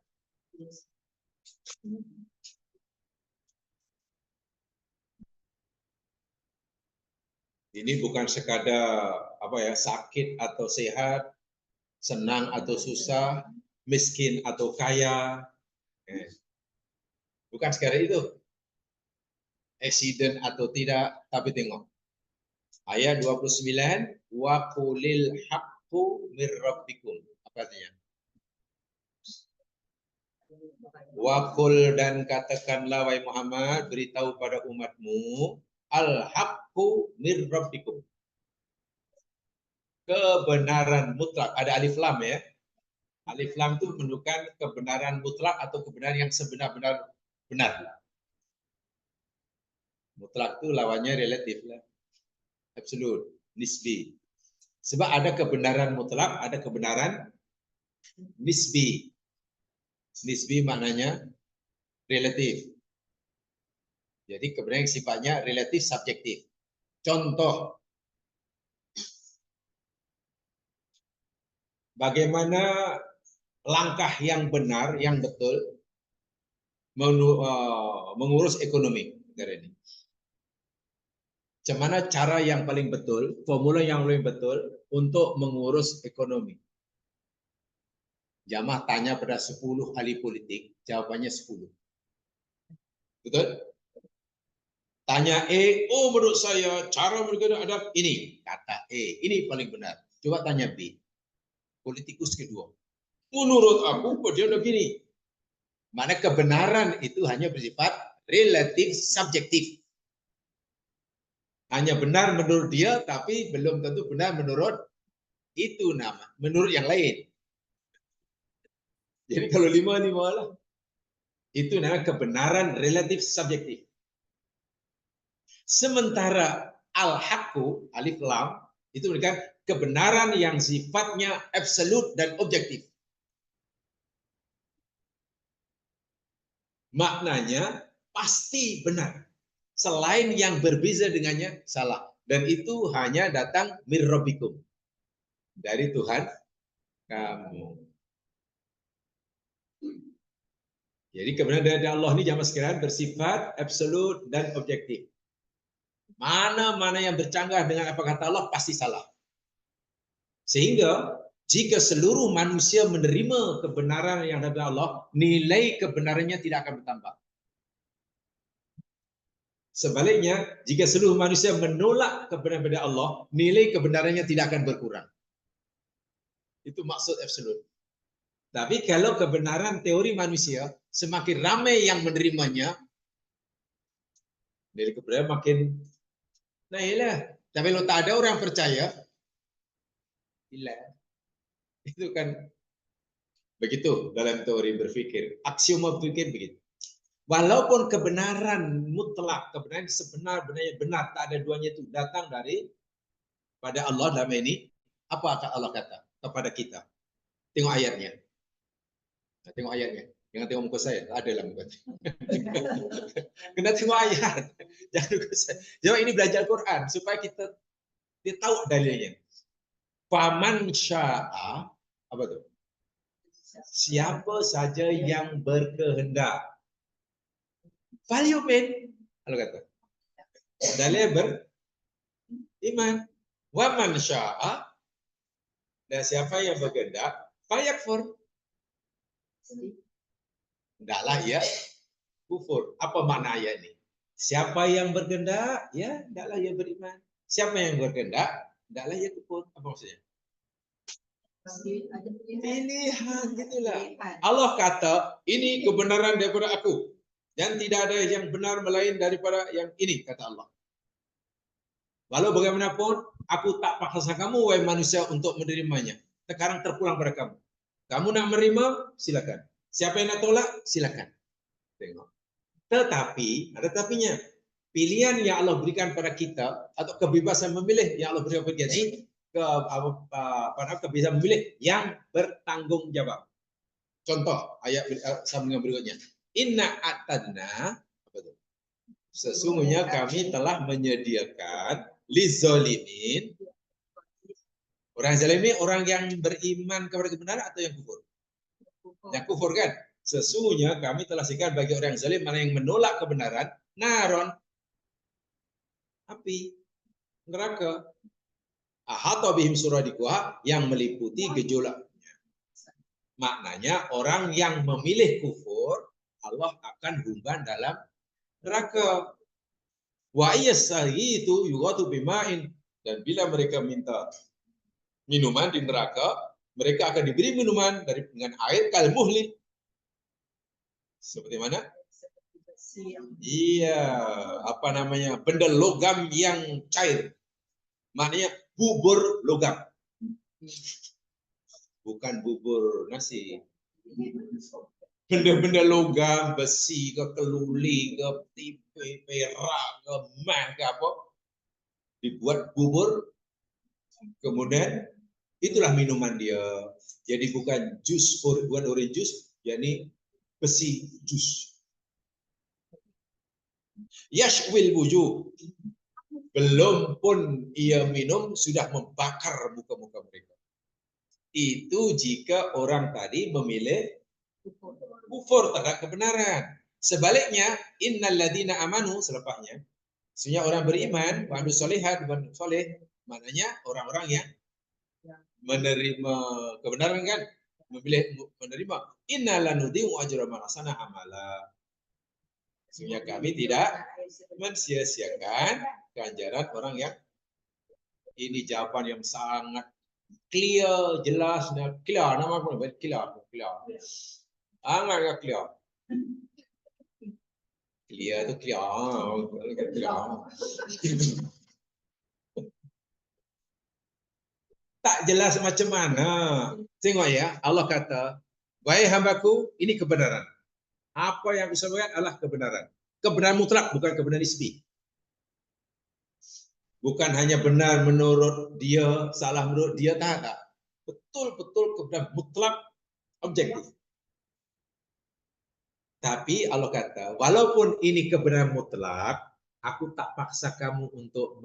Ini bukan sekadar sakit atau sehat, senang atau susah, miskin atau kaya. Bukan sekadar itu. Accident atau tidak, tapi tengok. Ayat 29, wa qulil haqqu mir rabbikum. Apa artinya? Wa qul dan katakanlah wahai Muhammad, beritahu pada umatmu, al-haqqu mir rabbikum. Kebenaran mutlak. Ada alif lam ya. Alif lam itu menunjukkan kebenaran mutlak atau kebenaran yang sebenar-benar benar. Mutlak itu lawannya relatif lah. Absolut, nisbi. Sebab ada kebenaran mutlak, ada kebenaran nisbi. Nisbi maknanya relatif. Jadi kebenaran yang sifatnya relatif subjektif. Contoh, bagaimana langkah yang benar, yang betul mengurus ekonomi negara ini. Macam mana cara yang paling betul, formula yang paling betul untuk mengurus ekonomi. Jamaah tanya pada 10 ahli politik, jawabannya 10. Betul? Tanya oh menurut saya cara mereka ada ini, kata ini paling benar. Coba tanya B, politikus kedua. Menurut aku dia udah gini. Mana kebenaran itu hanya bersifat relatif subjektif. Hanya benar menurut dia, tapi belum tentu benar menurut menurut yang lain. Jadi kalau 5 lah. Itu namanya kebenaran relatif subjektif. Sementara al-haqqu, alif lam, itu menunjukkan kebenaran yang sifatnya absolut dan objektif. Maknanya pasti benar. Selain yang berbeza dengannya salah. Dan itu hanya datang mir rabbikum. Dari Tuhan kamu. Jadi kebenaran dari Allah ini jamaah sekalian bersifat absolut dan objektif. Mana-mana yang bercanggah dengan apa kata Allah pasti salah. Sehingga Jika seluruh manusia menerima kebenaran yang dari Allah, nilai kebenarannya tidak akan bertambah. Sebaliknya, jika seluruh manusia menolak kebenaran dari Allah, nilai kebenarannya tidak akan berkurang. Itu maksud absolut. Tapi kalau kebenaran teori manusia, semakin ramai yang menerimanya, nilai kebenaran makin naiklah. Tapi kalau tak ada orang percaya, hilang. Itu kan begitu dalam teori berpikir. Aksioma berpikir begitu. Walaupun kebenaran mutlak, kebenaran sebenar-benarnya benar, tak ada duanya itu datang dari pada Allah dalam ini, apa akan Allah kata kepada kita? Tengok ayatnya. Nah, tengok ayatnya. Jangan tengok muka saya, ada dalam muka. Kena tengok ayat. Jangan muka saya. Jadi ini belajar Quran supaya kita tahu dalilnya. Faman sya'a, apa tuh? Siapa saja yang berkehendak. Falyumin, Allah kata. Dalil beriman. Waman sya'a, dan siapa yang berkehendak, falyakfur. Hendaklah ya kufur. Apa makna ayat ini? Siapa yang berkehendak, ya hendaklah ia beriman. Siapa yang berkehendak, hendaklah ia kufur. Apa maksudnya? Pilihan, gitulah. Allah kata, ini kebenaran daripada aku. Dan tidak ada yang benar melain daripada yang ini, kata Allah. Walau bagaimanapun, aku tak paksa kamu, wahai manusia, untuk menerimanya. Sekarang terpulang pada kamu. Kamu nak menerima, silakan. Siapa yang nak tolak, silakan. Tengok. Tetapi, ada tapinya. Pilihan yang Allah berikan pada kita, atau kebebasan memilih yang Allah berikan pada kita ini, kebebasan memilih yang bertanggung jawab. Contoh, ayat sambungan berikutnya. Inna atadna, apa itu? Sesungguhnya kami telah menyediakan lizolimin. Orang zalimi, orang yang beriman kepada kebenaran atau yang kufur? Yang kufur kan? Sesungguhnya kami telah sediakan bagi orang yang zalim, mana yang menolak kebenaran, naron, api, neraka. Ahata bihim suradikuha, yang meliputi gejolaknya. Maknanya orang yang memilih kufur, Allah akan humban dalam neraka. Wa iyyasahi itu yughatu bima'in, dan bila mereka minta minuman di neraka, mereka akan diberi minuman dengan air kal muhli. Seperti mana? Iya, apa namanya? Benda logam yang cair. Maknanya bubur logam. Bukan bubur nasi. Benda-benda logam, besi ke keluli ke tipe, perak ke emas ke apa, dibuat bubur, kemudian itulah minuman dia. Jadi bukan jus, bukan orange juice, yakni besi jus. Yashwil wujuh, belum pun ia minum sudah membakar muka-muka mereka. Itu jika orang tadi memilih kufur terhadap kebenaran. Sebaliknya, innal ladzina amanu, selepasnya, sesungguhnya orang beriman, wa amilus sholihat, soleh, maknanya orang-orang yang menerima kebenaran kan, memilih menerima. Innala nudhi'u ajra man ahsana amala. Sesungguhnya kami tidak mensia-siakan ganjaran orang yang, ini jawaban yang sangat clear, jelas, clear, nama apa? Clear. Sangat clear. Clear itu clear. Tak jelas macam mana. Tengok ya, Allah kata, wahai hambaku, ini kebenaran. Apa yang aku sampaikan adalah kebenaran. Kebenaran mutlak, bukan kebenaran nisbi. Bukan hanya benar menurut dia, salah menurut dia, tak. Betul-betul kebenaran mutlak, objektif. Tapi Allah kata, walaupun ini kebenaran mutlak, aku tak paksa kamu untuk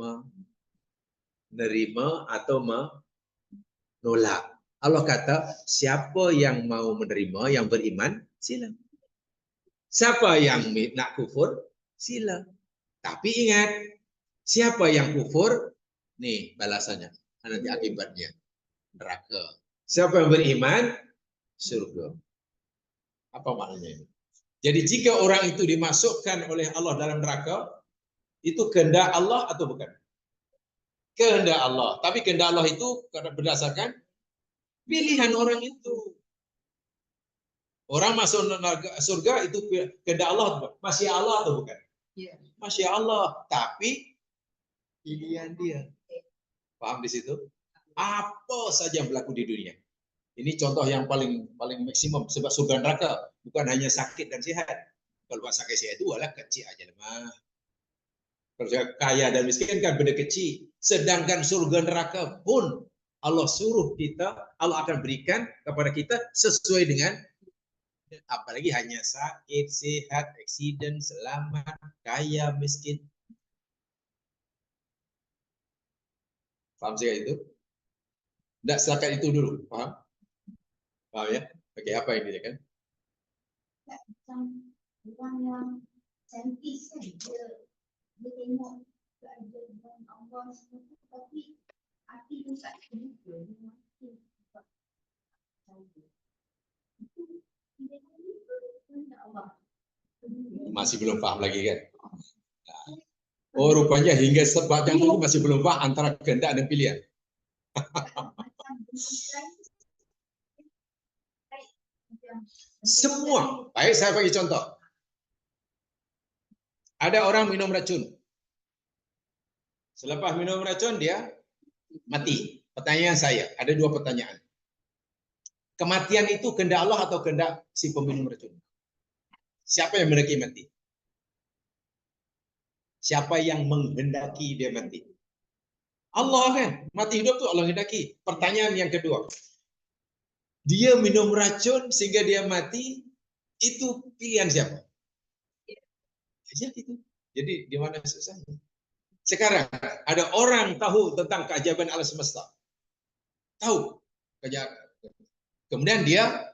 menerima atau menolak. Allah kata, siapa yang mau menerima, yang beriman, sila. Siapa yang nak kufur, sila. Tapi ingat, siapa yang kufur, nih balasannya, nanti akibatnya neraka. Siapa yang beriman? Surga. Apa maknanya ini? Jadi jika orang itu dimasukkan oleh Allah dalam neraka, itu kehendak Allah atau bukan? Kehendak Allah. Tapi kehendak Allah itu berdasarkan pilihan orang itu. Orang masuk surga itu kehendak Allah, masya Allah atau bukan? Masya Allah. Tapi pilihan dia. Paham di situ? Apa saja yang berlaku di dunia. Ini contoh yang paling maksimum sebab surga neraka bukan hanya sakit dan sehat. Kalau sakit sehat itu adalah kecil aja lemah. Kalau kaya dan miskin kan benda kecil. Sedangkan surga neraka pun Allah suruh kita, Allah akan berikan kepada kita sesuai dengan, apalagi hanya sakit, sehat, eksiden, selamat, kaya, miskin. Paham saya itu? Tidak setakat itu dulu, paham? Paham ya? Oke, apa yang dia kan? Orang yang saintis kan, dia tengok keadaan Allah semua, tapi hati tu tak terbuka, dia mati. Masih belum paham lagi kan? Oh, rupanya hingga sepanjang itu masih belum paham antara kehendak dan pilihan. Semua. Baik, saya bagi contoh. Ada orang minum racun. Selepas minum racun, dia mati. Pertanyaan saya, ada dua pertanyaan. Kematian itu kehendak Allah atau kehendak si peminum racun? Siapa yang menghendaki mati? Siapa yang menghendaki dia mati? Allah kan? Mati hidup itu Allah hendaki. Pertanyaan yang kedua. Dia minum racun sehingga dia mati, itu pilihan siapa? Ya, gitu. Jadi di mana susahnya? Sekarang ada orang tahu tentang keajaiban alam semesta. Tahu. Kemudian dia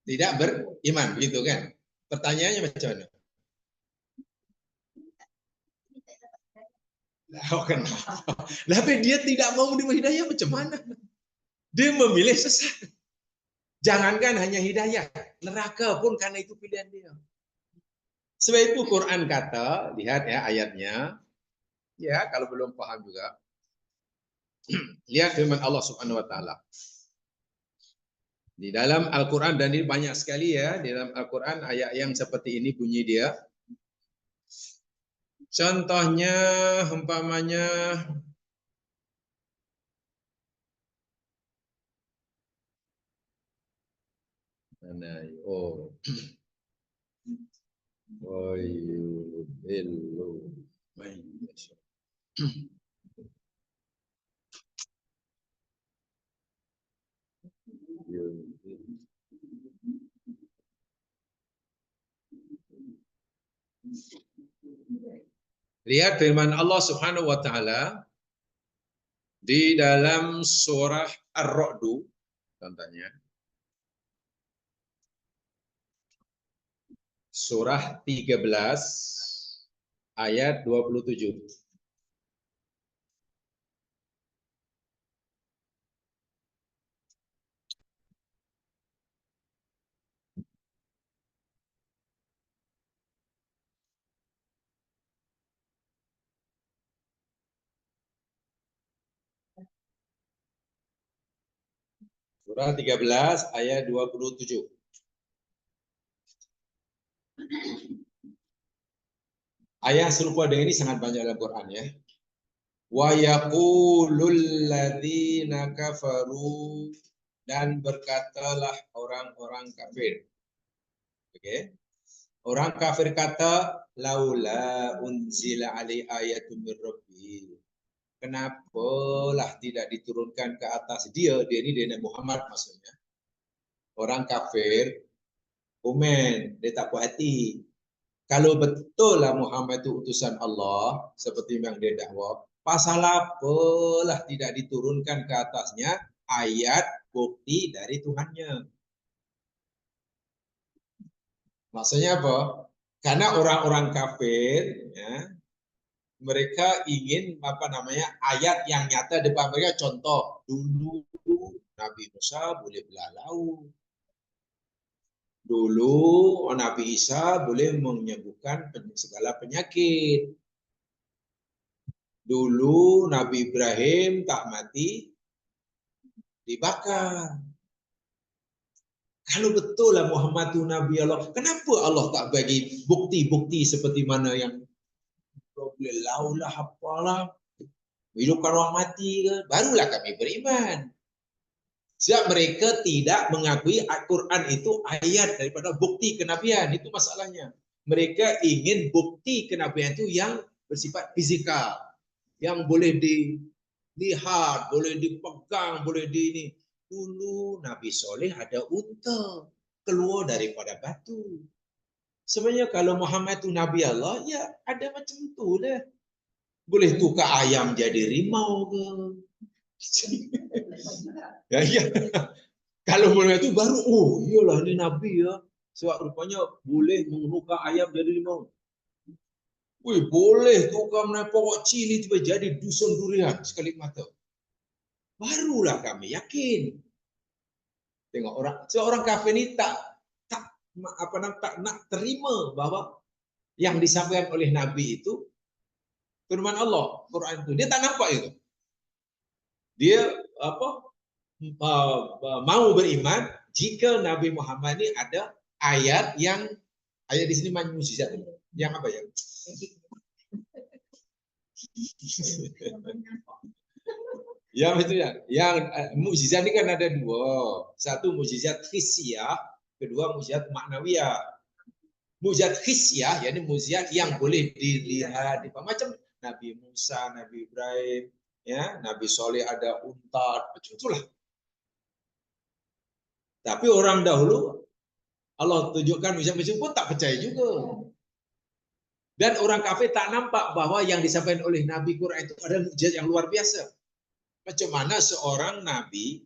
tidak beriman, begitu kan? Pertanyaannya macam mana? Oh, kenapa? Tapi dia tidak mau menerima hidayah, macam mana? Dia memilih sesat. Jangankan hanya hidayah, neraka pun karena itu pilihan dia. Sebab itu Quran kata, lihat ya ayatnya. Ya, kalau belum paham juga. Lihat firman Allah Subhanahu wa taala. Di dalam Al-Qur'an, dan ini banyak sekali ya di dalam Al-Qur'an ayat yang seperti ini bunyi dia. Contohnya umpamanya mana? Oh. Lihat firman Allah Subhanahu wa taala di dalam surah Ar-Ra'd contohnya. Surah 13 ayat 27. Surah 13 ayat 27. Ayat serupa dengan ini sangat banyak dalam Quran ya. Wa yaqulul ladzina kafaru, dan berkatalah orang-orang kafir. Oke. Orang kafir kata laula unzila alai ayatun mir rabbi. Kenapalah tidak diturunkan ke atas dia ini dia Muhammad maksudnya. Orang kafir komen, dia tak puas hati. Kalau betul lah Muhammad itu utusan Allah, seperti yang dia dakwa, pasal apalah tidak diturunkan ke atasnya ayat bukti dari Tuhannya. Maksudnya apa? Karena orang-orang kafir, ya, mereka ingin ayat yang nyata depan mereka. Contoh, dulu Nabi Musa boleh belah laut. Dulu Nabi Isa boleh menyembuhkan segala penyakit. Dulu Nabi Ibrahim tak mati dibakar. Kalau betul lah Muhammad itu Nabi Allah, kenapa Allah tak bagi bukti-bukti seperti mana yang boleh laulah apalah, hidupkan orang mati ke, barulah kami beriman. Sebab mereka tidak mengakui Al-Quran itu ayat daripada bukti kenabian, itu masalahnya. Mereka ingin bukti kenabian itu yang bersifat fizikal, yang boleh dilihat, boleh dipegang, boleh di ini. Dulu Nabi Soleh ada unta keluar daripada batu. Sebenarnya kalau Muhammad itu Nabi Allah, ya ada macam tu lah. Boleh tukar ayam jadi rimau ke. Ya, ya. Kalau boleh itu baru, oh iyalah ini Nabi ya. Sebab rupanya boleh menukar ayam jadi rimau. Wih, boleh tukar pokok cili tiba jadi dusun durian sekali mata. Barulah kami yakin. Tengok seorang kafir ni tak nak terima bahwa yang disampaikan oleh Nabi itu firman Allah, Quran itu. Dia tak nampak itu. Dia mau beriman jika Nabi Muhammad ini ada ayat di sini mukjizat. Yang apa ya? Yang itu ya. Yang mukjizat ini kan ada dua. Satu mukjizat hissiyah, kedua mukjizat maknawiyah. Mukjizat hissiyah, yakni mukjizat yang boleh dilihat, macam Nabi Musa, Nabi Ibrahim, ya, Nabi Soleh ada unta, macam itulah. Tapi orang dahulu Allah tunjukkan mukjizat pun tak percaya juga. Dan orang kafir tak nampak bahwa yang disampaikan oleh Nabi Quran itu ada mukjizat yang luar biasa. Macam mana seorang nabi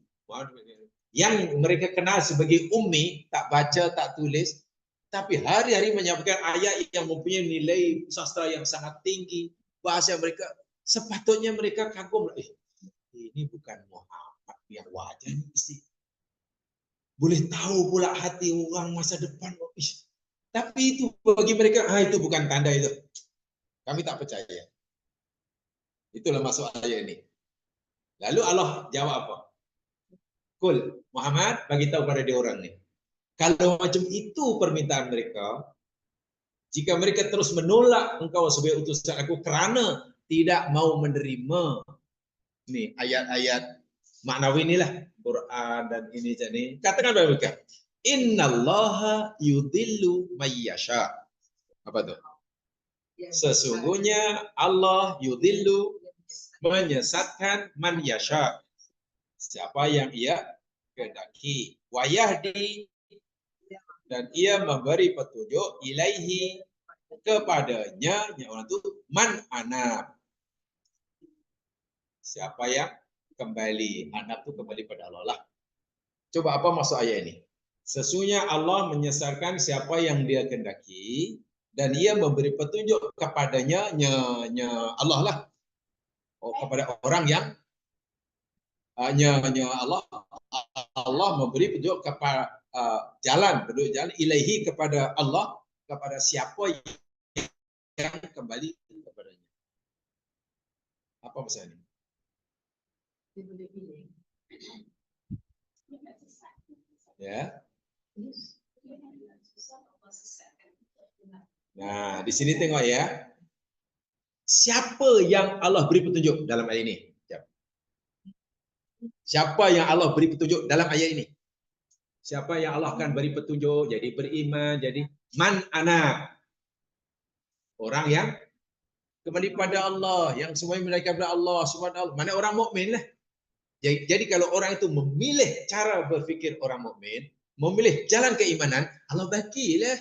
yang mereka kenal sebagai ummi, tak baca, tak tulis, tapi hari-hari menyampaikan ayat yang mempunyai nilai sastra yang sangat tinggi, bahasa mereka, sepatutnya mereka kagum. Ini bukan Muhammad yang wajar, ini mesti boleh tahu pula hati orang masa depan. Tapi itu bagi mereka, itu bukan tanda itu. Kami tak percaya. Itulah maksud ayat ini. Lalu Allah jawab apa? Kul, Muhammad bagi tahu pada dia orang ni. Kalau macam itu permintaan mereka, jika mereka terus menolak engkau sebagai utusan aku kerana tidak mau menerima ni ayat-ayat maknawi inilah Quran dan ini jadi, katakan kepada mereka, innallaha yudhillu mayyasha. Apa tu? Sesungguhnya Allah yudhillu menyesatkan man yasha, siapa yang ia kehendaki, wa yahdi, dan ia memberi petunjuk ilaihi kepadanya, yang orang itu man anab, siapa yang kembali. Anab itu kembali pada Allah lah. Coba apa maksud ayat ini? Sesungguhnya Allah menyesatkan siapa yang dia kehendaki dan ia memberi petunjuk kepadanya, Allah lah, kepada orang yang Allah memberi petunjuk kepada jalan ilaihi kepada Allah, kepada siapa yang kembali kepadanya. Apa maksud ini? Ya. Nah, di sini tengok ya. Siapa yang Allah beri petunjuk dalam ayat ini? Siapa yang Allah beri petunjuk dalam ayat ini? Siapa yang Allah akan beri petunjuk jadi beriman, jadi man ana. Orang yang kembali pada Allah, yang semuanya menaikkan kepada Allah Subhanahu. Mana orang mukmin lah. Jadi kalau orang itu memilih cara berfikir orang mukmin, memilih jalan keimanan, Allah bagilah.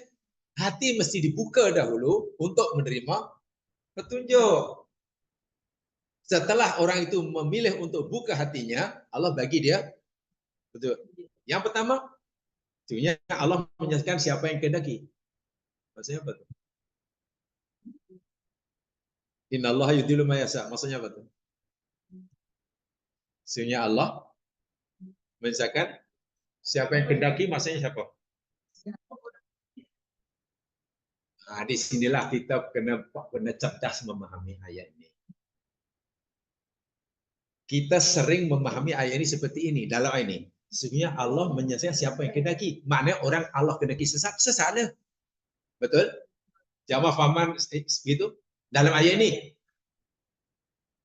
Hati mesti dibuka dahulu untuk menerima petunjuk. Setelah orang itu memilih untuk buka hatinya, Allah bagi dia betul. Yang pertama, sebenarnya Allah menyatakan siapa yang kehendaki. Maksudnya apa tuh? Innallaha yudhillu may yasha. Maksudnya apa tuh? Sebenarnya Allah Misalkan siapa yang kehendaki maksudnya siapa? Nah, di sinilah kita kena cerdas memahami ayat ini. Kita sering memahami ayat ini seperti ini dalam ayat ini. Sesungguhnya Allah menyelesaikan siapa yang kehendaki. Maknanya orang Allah kehendaki sesat, sesatlah. Betul? Jamaah fahaman gitu dalam ayat ini.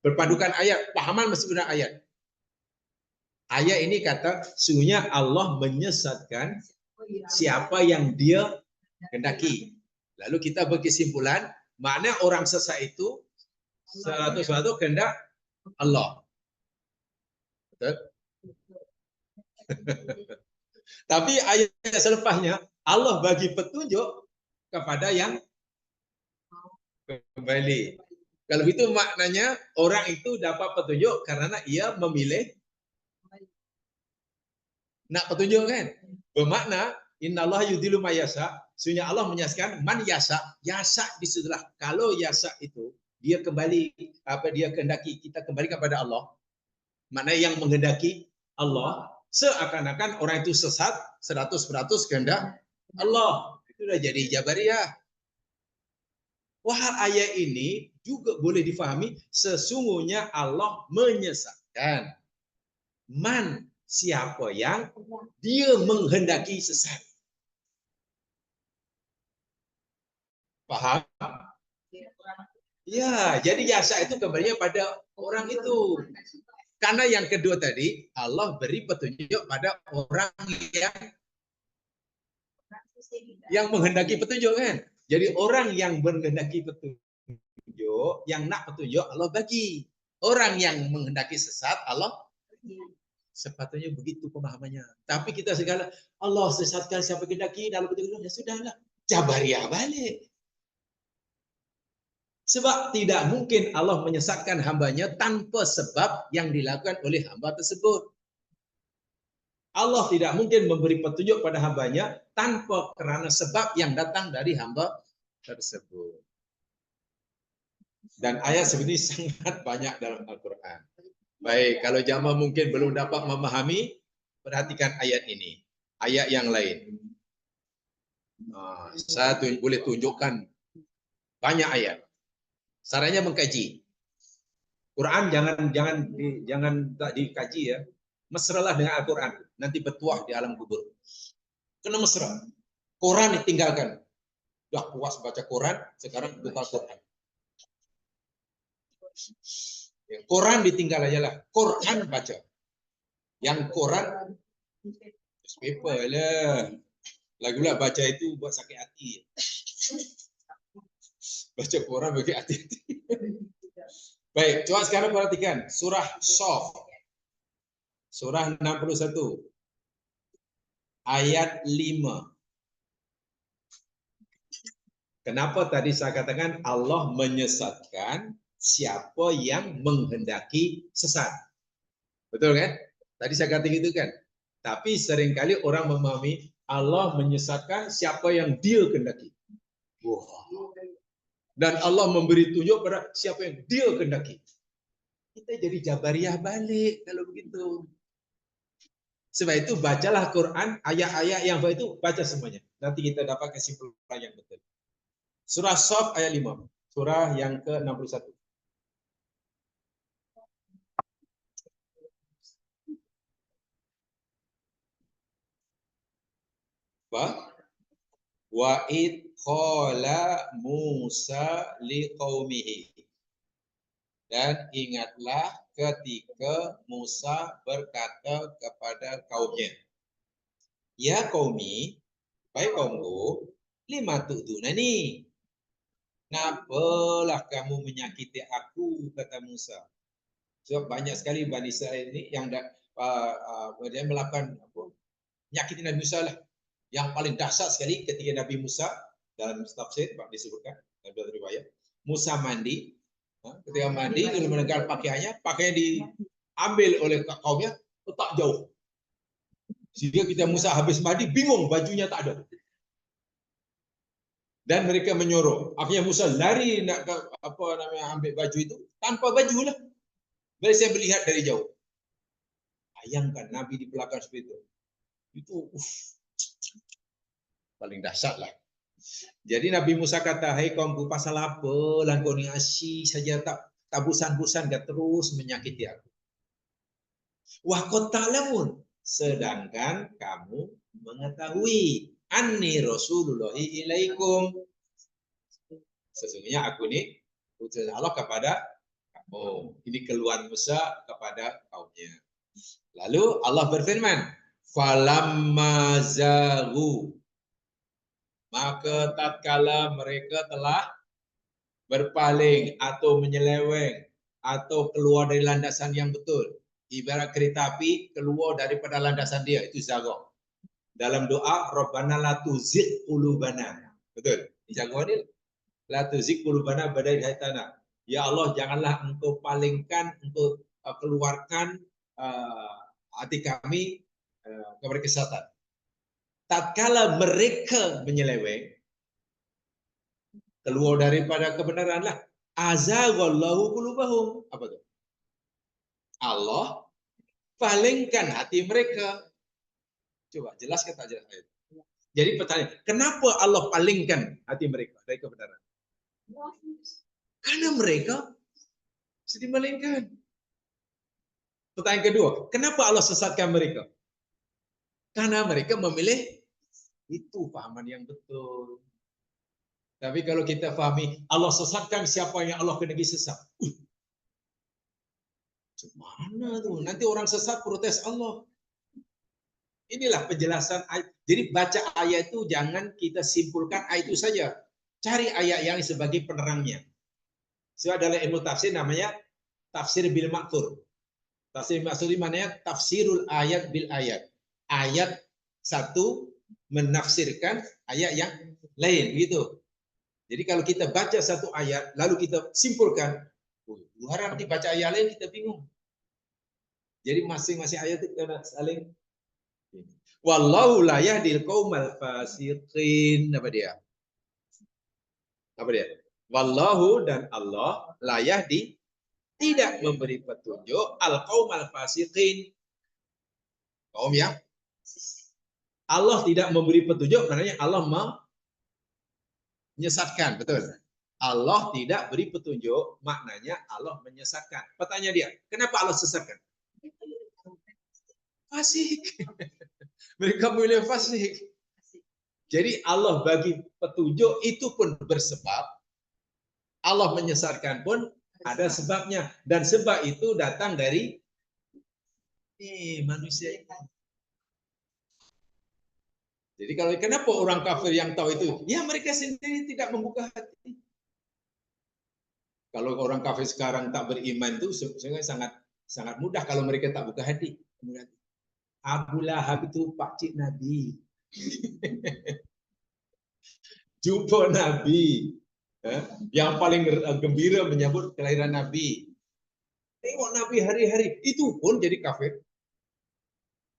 Berpadukan ayat, pahaman mesti benar ayat. Ayat ini kata, sesungguhnya Allah menyesatkan siapa yang dia kehendaki. Lalu kita berkesimpulan, makna orang sesat itu 100% kehendak Allah. Betul? Tapi ayat selepasnya, Allah bagi petunjuk kepada yang kembali. Kalau itu maknanya orang itu dapat petunjuk karena ia memilih nak petunjuk kan? Bermakna innallaha yudhillu may yasha, sesungguhnya Allah menyesatkan man yasha. Yasha disitulah kalau yasha itu dia kembali dia kehendaki kita kembali kepada Allah. Mana yang menghendaki Allah seakan-akan orang itu sesat 100% kehendak Allah. Itu sudah jadi Jabariyah. Wah, ayat ini juga boleh difahami sesungguhnya Allah menyesatkan man siapa yang dia menghendaki sesat. Paham? Ya, jadi jasa itu kembalinya pada orang itu. Karena yang kedua tadi, Allah beri petunjuk pada orang yang menghendaki petunjuk kan. Jadi orang yang menghendaki petunjuk, yang nak petunjuk Allah bagi. Orang yang menghendaki sesat Allah sepatutnya begitu pemahamannya. Tapi kita segala Allah sesatkan siapa kehendaki dalam petunjuk ya sudahlah. Jabariyah balik. Sebab tidak mungkin Allah menyesatkan hambanya tanpa sebab yang dilakukan oleh hamba tersebut. Allah tidak mungkin memberi petunjuk pada hambanya tanpa kerana sebab yang datang dari hamba tersebut. Dan ayat seperti ini sangat banyak dalam Al-Quran. Baik, kalau jamaah mungkin belum dapat memahami, perhatikan ayat ini. Ayat yang lain. Saya boleh tunjukkan banyak ayat. Sarannya mengkaji. Quran jangan tak dikaji ya. Mesralah dengan Al-Quran. Nanti bertuah di alam kubur. Kena mesra. Quran ditinggalkan. Dah puas baca Quran, sekarang buka Quran. Yang Quran ditinggal aja lah. Quran baca. Yang Quran newspaper lah. Lagulah baca itu buat sakit hati. Baca Quran bagi hati-hati. Baik, coba sekarang perhatikan surah Shaf. Surah 61 ayat 5. Kenapa tadi saya katakan Allah menyesatkan siapa yang menghendaki sesat? Betul kan? Tadi saya katakan itu kan. Tapi seringkali orang memahami Allah menyesatkan siapa yang dia kehendaki. Wah. Dan Allah memberi tunjuk pada siapa yang dia kehendaki. Kita jadi Jabariyah balik kalau begitu. Sebab itu bacalah Quran, ayat-ayat yang baik itu baca semuanya. Nanti kita dapat kesimpulan yang betul. Surah Shaf ayat 5. Surah yang ke-61. Wa id qala Musa liqaumihi. Dan ingatlah ketika Musa berkata kepada kaumnya, ya qaumi, baik kaumku, lima tu'dunani. Kenapalah kamu menyakiti aku, kata Musa. Sebab banyak sekali Bani Israel ini yang melakukan menyakiti Nabi Musa lah. Yang paling dahsyat sekali ketika Nabi Musa dalam tafsir disebutkan dalam riwayat, Musa mandi. Ketika mandi, dia menegak pakaiannya, pakaian diambil oleh kaumnya, letak jauh. Sehingga kita Musa habis mandi, bingung bajunya tak ada. Dan mereka menyuruh. Akhirnya Musa lari nak ambil baju itu tanpa baju lah. Jadi saya melihat dari jauh. Bayangkan Nabi di belakang seperti itu. Itu paling dahsyat lah. Jadi Nabi Musa kata, "Hai kaumku, pasal apa lah kau ni asyik saja tak busan-busan dia terus menyakiti aku. Wah kau ta'lamun, sedangkan kamu mengetahui anni rasulullahi ilaikum. Sesungguhnya aku ini utusan Allah kepada kamu." Ini keluhan Musa kepada kaumnya. Lalu Allah berfirman, "Falamma zaghu." Maka tatkala mereka telah berpaling atau menyeleweng atau keluar dari landasan yang betul. Ibarat kereta api keluar daripada landasan dia, itu zagha. Dalam doa, Rabbana la tuzigh qulubana. Betul. Jago ni la tuzigh qulubana ba'da idh hadaytana. Ya Allah, janganlah engkau palingkan, engkau keluarkan hati kami kepada kesesatan. Tatkala mereka menyeleweng, keluar daripada kebenaran lah, azaghallahu qulubahum. Apa tu? Allah palingkan hati mereka. Coba jelas tak jelas ayat? Jadi pertanyaan, kenapa Allah palingkan hati mereka dari kebenaran? Karena mereka sedih malingkan. Pertanyaan kedua, kenapa Allah sesatkan mereka? Karena mereka memilih itu pahaman yang betul. Tapi kalau kita fahami Allah sesatkan siapa yang Allah kehendaki sesat. Mana tuh? Nanti orang sesat protes Allah. Inilah penjelasan ayat. Jadi baca ayat itu jangan kita simpulkan ayat itu saja. Cari ayat yang sebagai penerangnya. So adalah ilmu tafsir namanya tafsir bil ma'thur. Tafsir bil ma'thur maknanya tafsirul ayat bil ayat. Ayat satu menafsirkan ayat yang lain gitu. Jadi kalau kita baca satu ayat lalu kita simpulkan, luar nanti baca ayat lain kita bingung. Jadi masing-masing ayat itu kita saling. Wallahu la yahdil qaumal fasiqin. Apa dia? Apa dia? Wallahu dan Allah la yahdi tidak memberi petunjuk al qaumal fasiqin. Kaum yang Allah tidak memberi petunjuk, maknanya Allah menyesatkan, betul. Allah tidak beri petunjuk, maknanya Allah menyesatkan. Pertanyaan dia, kenapa Allah sesatkan? Fasik. Mereka memilih fasik. Jadi Allah bagi petunjuk itu pun bersebab, Allah menyesatkan pun ada sebabnya. Dan sebab itu datang dari manusia itu. Jadi kalau kenapa orang kafir yang tahu itu? Ya mereka sendiri tidak membuka hati. Kalau orang kafir sekarang tak beriman itu sebenarnya sangat mudah kalau mereka tak buka hati. Abu Lahab itu pakcik Nabi. Jumpa Nabi. Yang paling gembira menyambut kelahiran Nabi. Tengok Nabi hari-hari. Itu pun jadi kafir.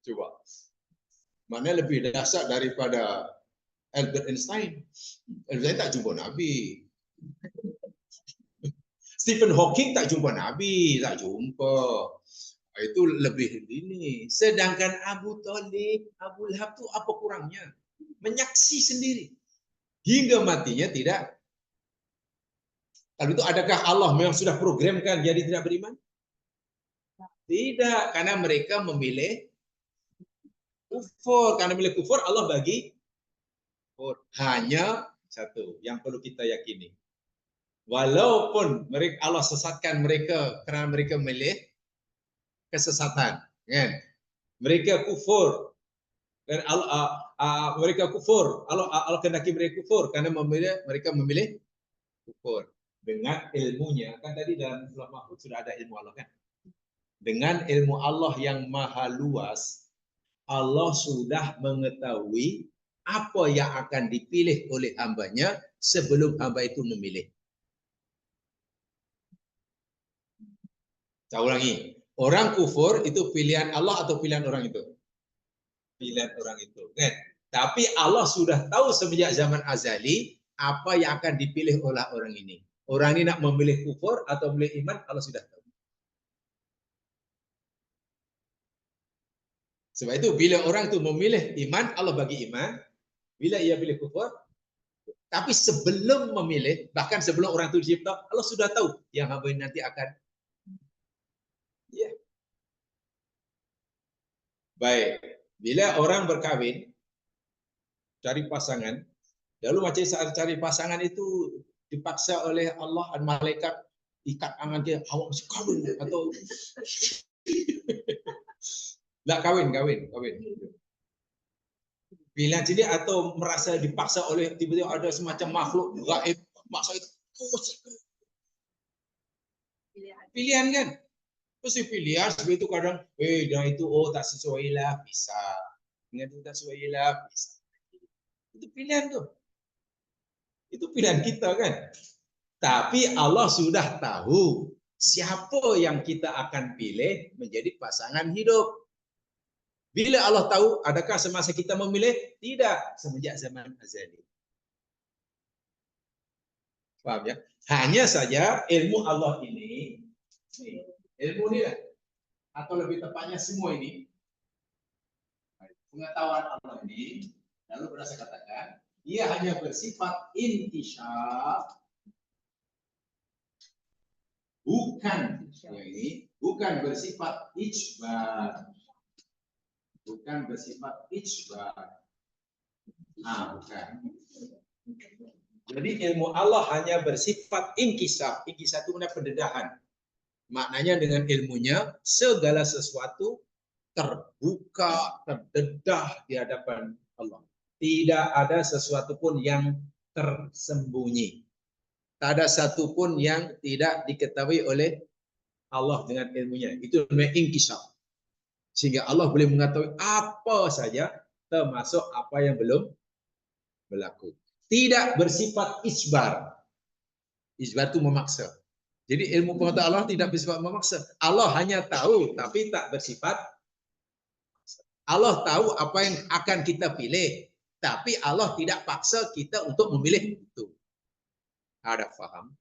Coba. Mana lebih dahsyat daripada Albert Einstein. Einstein tak jumpa Nabi. Stephen Hawking tak jumpa Nabi. Tak jumpa. Itu lebih ini. Sedangkan Abu Talib, Abu Lahab itu apa kurangnya? Menyaksi sendiri. Hingga matinya tidak. Kalau itu adakah Allah memang sudah programkan jadi tidak beriman? Tidak, karena mereka memilih kufur. Karena memilih kufur, Allah bagi kufur. Hanya satu yang perlu kita yakini. Walaupun mereka Allah sesatkan mereka karena mereka memilih kesesatan, kan? Mereka kufur dan mereka kufur. Allah kehendaki mereka kufur karena mereka memilih kufur. Dengan ilmunya, kan tadi dalam Surah Mahfuz sudah ada ilmu Allah kan? Dengan ilmu Allah yang maha luas, Allah sudah mengetahui apa yang akan dipilih oleh hambanya sebelum hamba itu memilih. Saya ulangi, orang kufur itu pilihan Allah atau pilihan orang itu? Pilihan orang itu. Kan? Tapi Allah sudah tahu sejak zaman azali apa yang akan dipilih oleh orang ini. Orang ini nak memilih kufur atau memilih iman, Allah sudah tahu. Sebab itu bila orang itu memilih iman, Allah bagi iman. Bila ia pilih kufur, tapi sebelum memilih, bahkan sebelum orang itu dicipta, Allah sudah tahu yang hamba ini nanti akan. Ya. Baik. Bila orang berkahwin, cari pasangan, lalu macam saat cari pasangan itu dipaksa oleh Allah dan malaikat ikat tangan dia, awak mesti kahwin atau tak kahwin. Pilihan sini atau merasa dipaksa oleh tiba-tiba ada semacam makhluk gaib maksa itu pilihan kan, mesti pilihan sebab itu kadang dan itu tak sesuai lah bisa, dengan itu tak sesuai lah bisa, itu pilihan tuh, itu pilihan kita kan. Tapi Allah sudah tahu siapa yang kita akan pilih menjadi pasangan hidup. Bila Allah tahu, adakah semasa kita memilih? Tidak, semenjak zaman azali. Paham ya? Hanya saja ilmu Allah ini, ilmu ini lah, atau lebih tepatnya semua ini, pengetahuan Allah ini, lalu berasa katakan, ia hanya bersifat intisyaf, bukan ini, bukan bersifat ijbar, bukan bersifat ijbar. Bukan. Jadi ilmu Allah hanya bersifat inkisaf. Inkisaf itu pendedahan. Maknanya dengan ilmunya segala sesuatu terbuka, terdedah di hadapan Allah. Tidak ada sesuatu pun yang tersembunyi. Tak ada satu pun yang tidak diketahui oleh Allah dengan ilmunya. Itu namanya inkisaf. Sehingga Allah boleh mengetahui apa saja, termasuk apa yang belum berlaku. Tidak bersifat isbar. Isbar itu memaksa. Jadi ilmu pengetahuan Allah tidak bersifat memaksa. Allah hanya tahu, tapi tak bersifat. Allah tahu apa yang akan kita pilih, tapi Allah tidak paksa kita untuk memilih itu. Ada faham?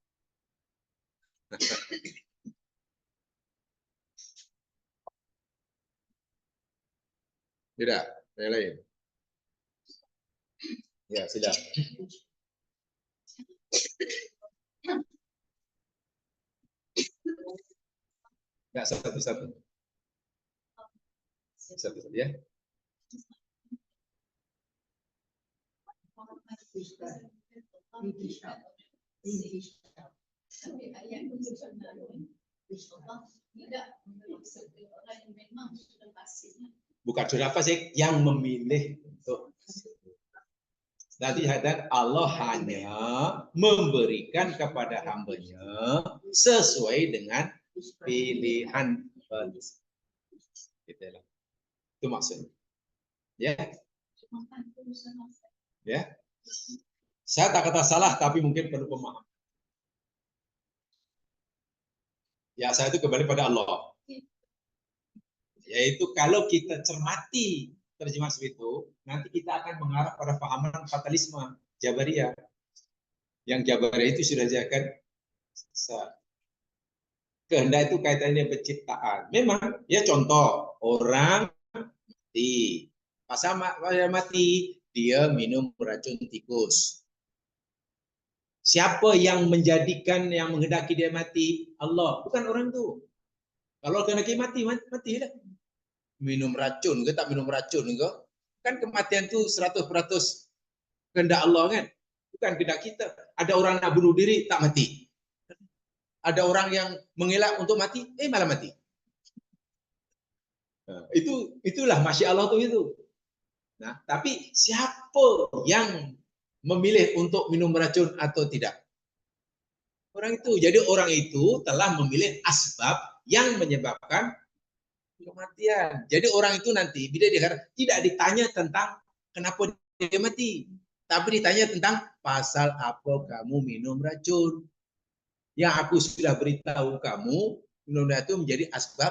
Tidak, yang lain. Ya, sudah. Enggak satu-satu. Satu-satu ya. Bukan sudah fasik yang memilih untuk nanti dan Allah hanya memberikan kepada hambanya sesuai dengan pilihan. Itu maksudnya. Ya. Ya. Saya tak kata salah, tapi mungkin perlu pemahaman. Ya, saya itu kembali pada Allah. Yaitu kalau kita cermati terjemahan seperti itu, nanti kita akan mengarah pada pahaman fatalisme Jabariyah. Yang Jabariyah itu sudah jadikan kehendak itu kaitannya penciptaan. Memang, ya contoh, orang mati. Pas mati, dia minum racun tikus. Siapa yang menjadikan, yang menghendaki dia mati? Allah, bukan orang itu. Kalau kehendaki mati, mati dah. Minum racun ke tak minum racun ke? Kan kematian itu 100% kehendak Allah kan? Bukan kehendak kita. Ada orang nak bunuh diri, tak mati. Ada orang yang mengelak untuk mati, malah mati. Nah, itulah masya Allah tuh itu. Nah, tapi siapa yang memilih untuk minum racun atau tidak? Orang itu. Jadi orang itu telah memilih asbab yang menyebabkan kematian. Jadi orang itu nanti bila dia tidak ditanya tentang kenapa dia mati, tapi ditanya tentang pasal apa kamu minum racun. Yang aku sudah beritahu kamu, minum racun menjadi asbab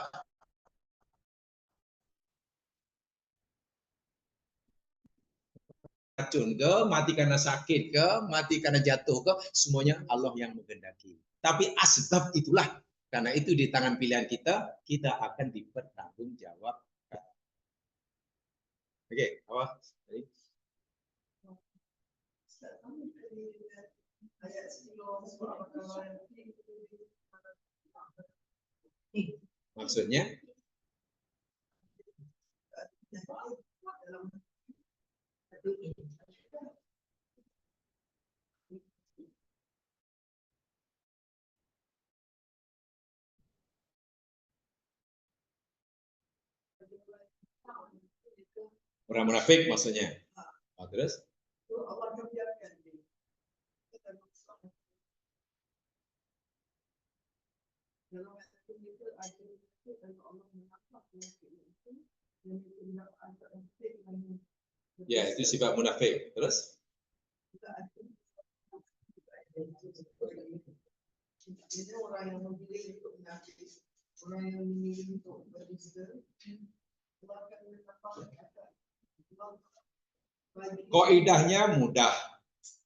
racun ke, mati karena sakit ke, mati karena jatuh ke, semuanya Allah yang menghendaki. Tapi asbab itulah, karena itu di tangan pilihan kita, kita akan dipertanggungjawabkan. Okey, apa? Tadi? Maksudnya? Orang munafik maksudnya. Oh, terus? Ya, itu sifat munafik. Terus? Orang yang memilih untuk menyakiti, orang yang memilih untuk berdusta, Kaidahnya mudah.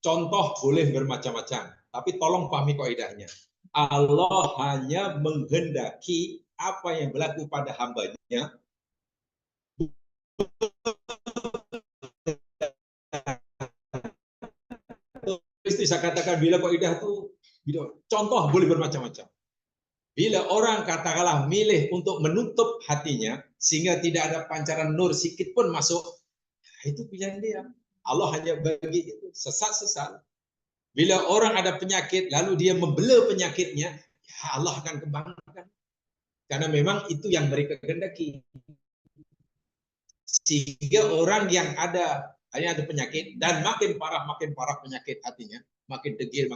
Contoh boleh bermacam-macam, tapi tolong pahami kaidahnya. Allah hanya menghendaki apa yang berlaku pada hambanya. Saya katakan bila kaidah itu, contoh boleh bermacam-macam. Bila orang katakanlah milih untuk menutup hatinya sehingga tidak ada pancaran nur sikit pun masuk, itu pilihan dia. Allah hanya bagi itu sesat-sesat. Bila orang ada penyakit lalu dia membela penyakitnya, ya Allah akan kembangkan. Karena memang itu yang mereka kehendaki. Sehingga orang yang hanya ada penyakit dan makin parah penyakit hatinya, makin degil,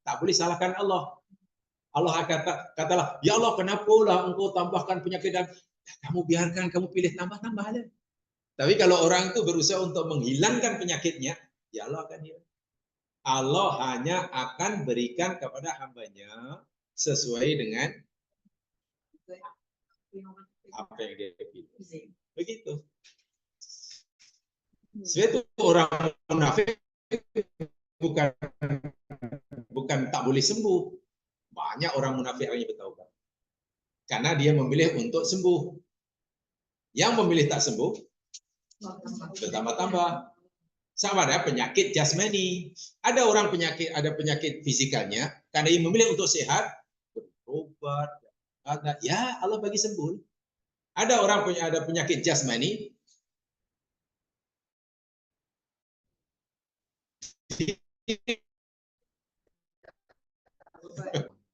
tak boleh salahkan Allah. Allah katalah, ya Allah kenapalah engkau tambahkan penyakit dan kamu biarkan, kamu pilih tambah-tambah aja. Tapi kalau orang itu berusaha untuk menghilangkan penyakitnya, ya Allah akan hilang. Allah hanya akan berikan kepada hambanya sesuai dengan apa yang dia pilih. Begitu. Sebab itu orang munafik bukan tak boleh sembuh. Banyak orang munafik yang bertaubat. Karena dia memilih untuk sembuh. Yang memilih tak sembuh, bertambah-tambah. Sama ada penyakit jasmani. Ada orang ada penyakit fizikalnya, karena dia memilih untuk sehat, berobat. Ya Allah bagi sembuh. Ada orang ada penyakit jasmani,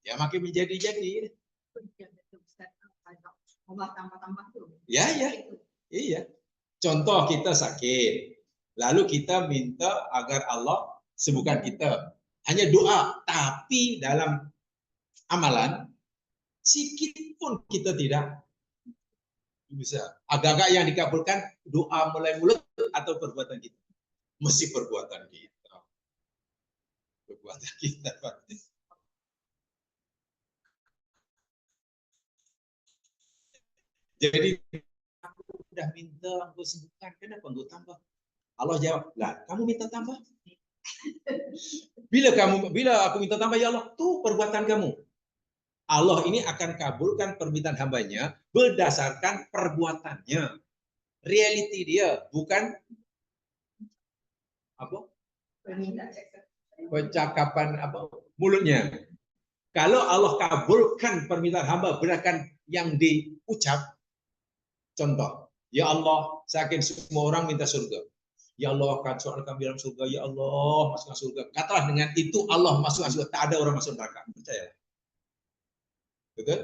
ya makin menjadi-jadi. Ya, iya. Contoh kita sakit, lalu kita minta agar Allah sembuhkan kita. Hanya doa, tapi dalam amalan sikit pun kita tidak bisa. Agak-agak yang dikabulkan doa mulai mulut atau perbuatan kita. Mesti perbuatan kita. Perbuatan kita. Jadi aku udah minta engkau sembuhkan, kenapa engkau tambah? Allah jawab, lah kamu minta tambah? Bila aku minta tambah, ya Allah, tuh perbuatan kamu. Allah ini akan kabulkan permintaan hambanya berdasarkan perbuatannya. Reality dia, bukan apa? Percakapan apa? Mulutnya. Kalau Allah kabulkan permintaan hamba berdasarkan yang diucap, contoh, ya Allah, saya yakin semua orang minta surga. Ya Allah, soal kami dalam surga. Ya Allah, masuk surga. Katalah dengan itu Allah masuk surga. Tak ada orang masuk neraka. Percaya. Betul?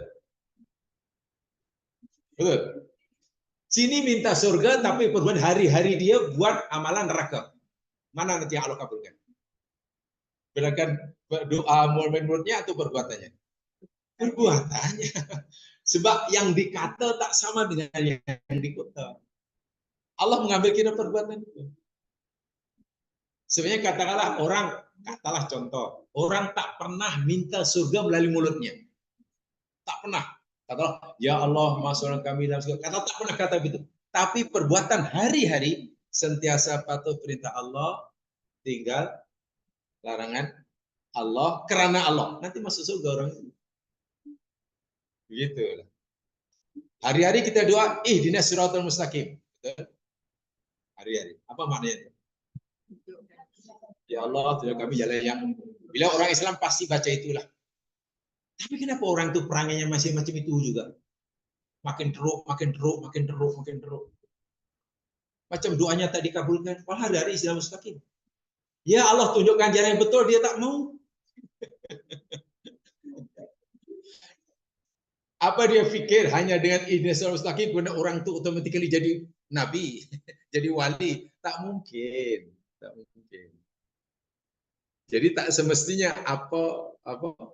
Betul. Sini minta surga, tapi perbuatan hari-hari dia buat amalan neraka. Mana nanti yang Allah kabulkan? Bedakan doa mulutnya atau perbuatannya? Perbuatannya. Sebab yang dikata tak sama dengan yang dikata. Allah mengambil kira perbuatan itu. Sebenarnya katakanlah contoh, orang tak pernah minta surga melalui mulutnya. Tak pernah. Katalah, ya Allah, masukkan kami dalam surga. Tak pernah kata begitu. Tapi perbuatan hari-hari sentiasa patuh perintah Allah, tinggal larangan Allah karena Allah. Nanti masuk surga orang itu. Begitu. Hari-hari kita doa, ihdinas siratal mustaqim. hari-hari. Apa maknanya? Ya Allah, tunjuk kami jalan yang bila orang Islam pasti baca itulah. Tapi kenapa orang itu perangannya masih macam itu juga? Makin teruk, makin teruk, makin teruk, makin teruk. Macam doanya tak dikabulkan. Padahal dari Islam mustaqim. Ya Allah tunjukkan jalan yang betul, dia tak mau. Apa dia fikir hanya dengan ihdinas siratal mustaqim kemudian orang itu automatically jadi nabi, jadi wali? Tak mungkin, tak mungkin. Jadi tak semestinya apa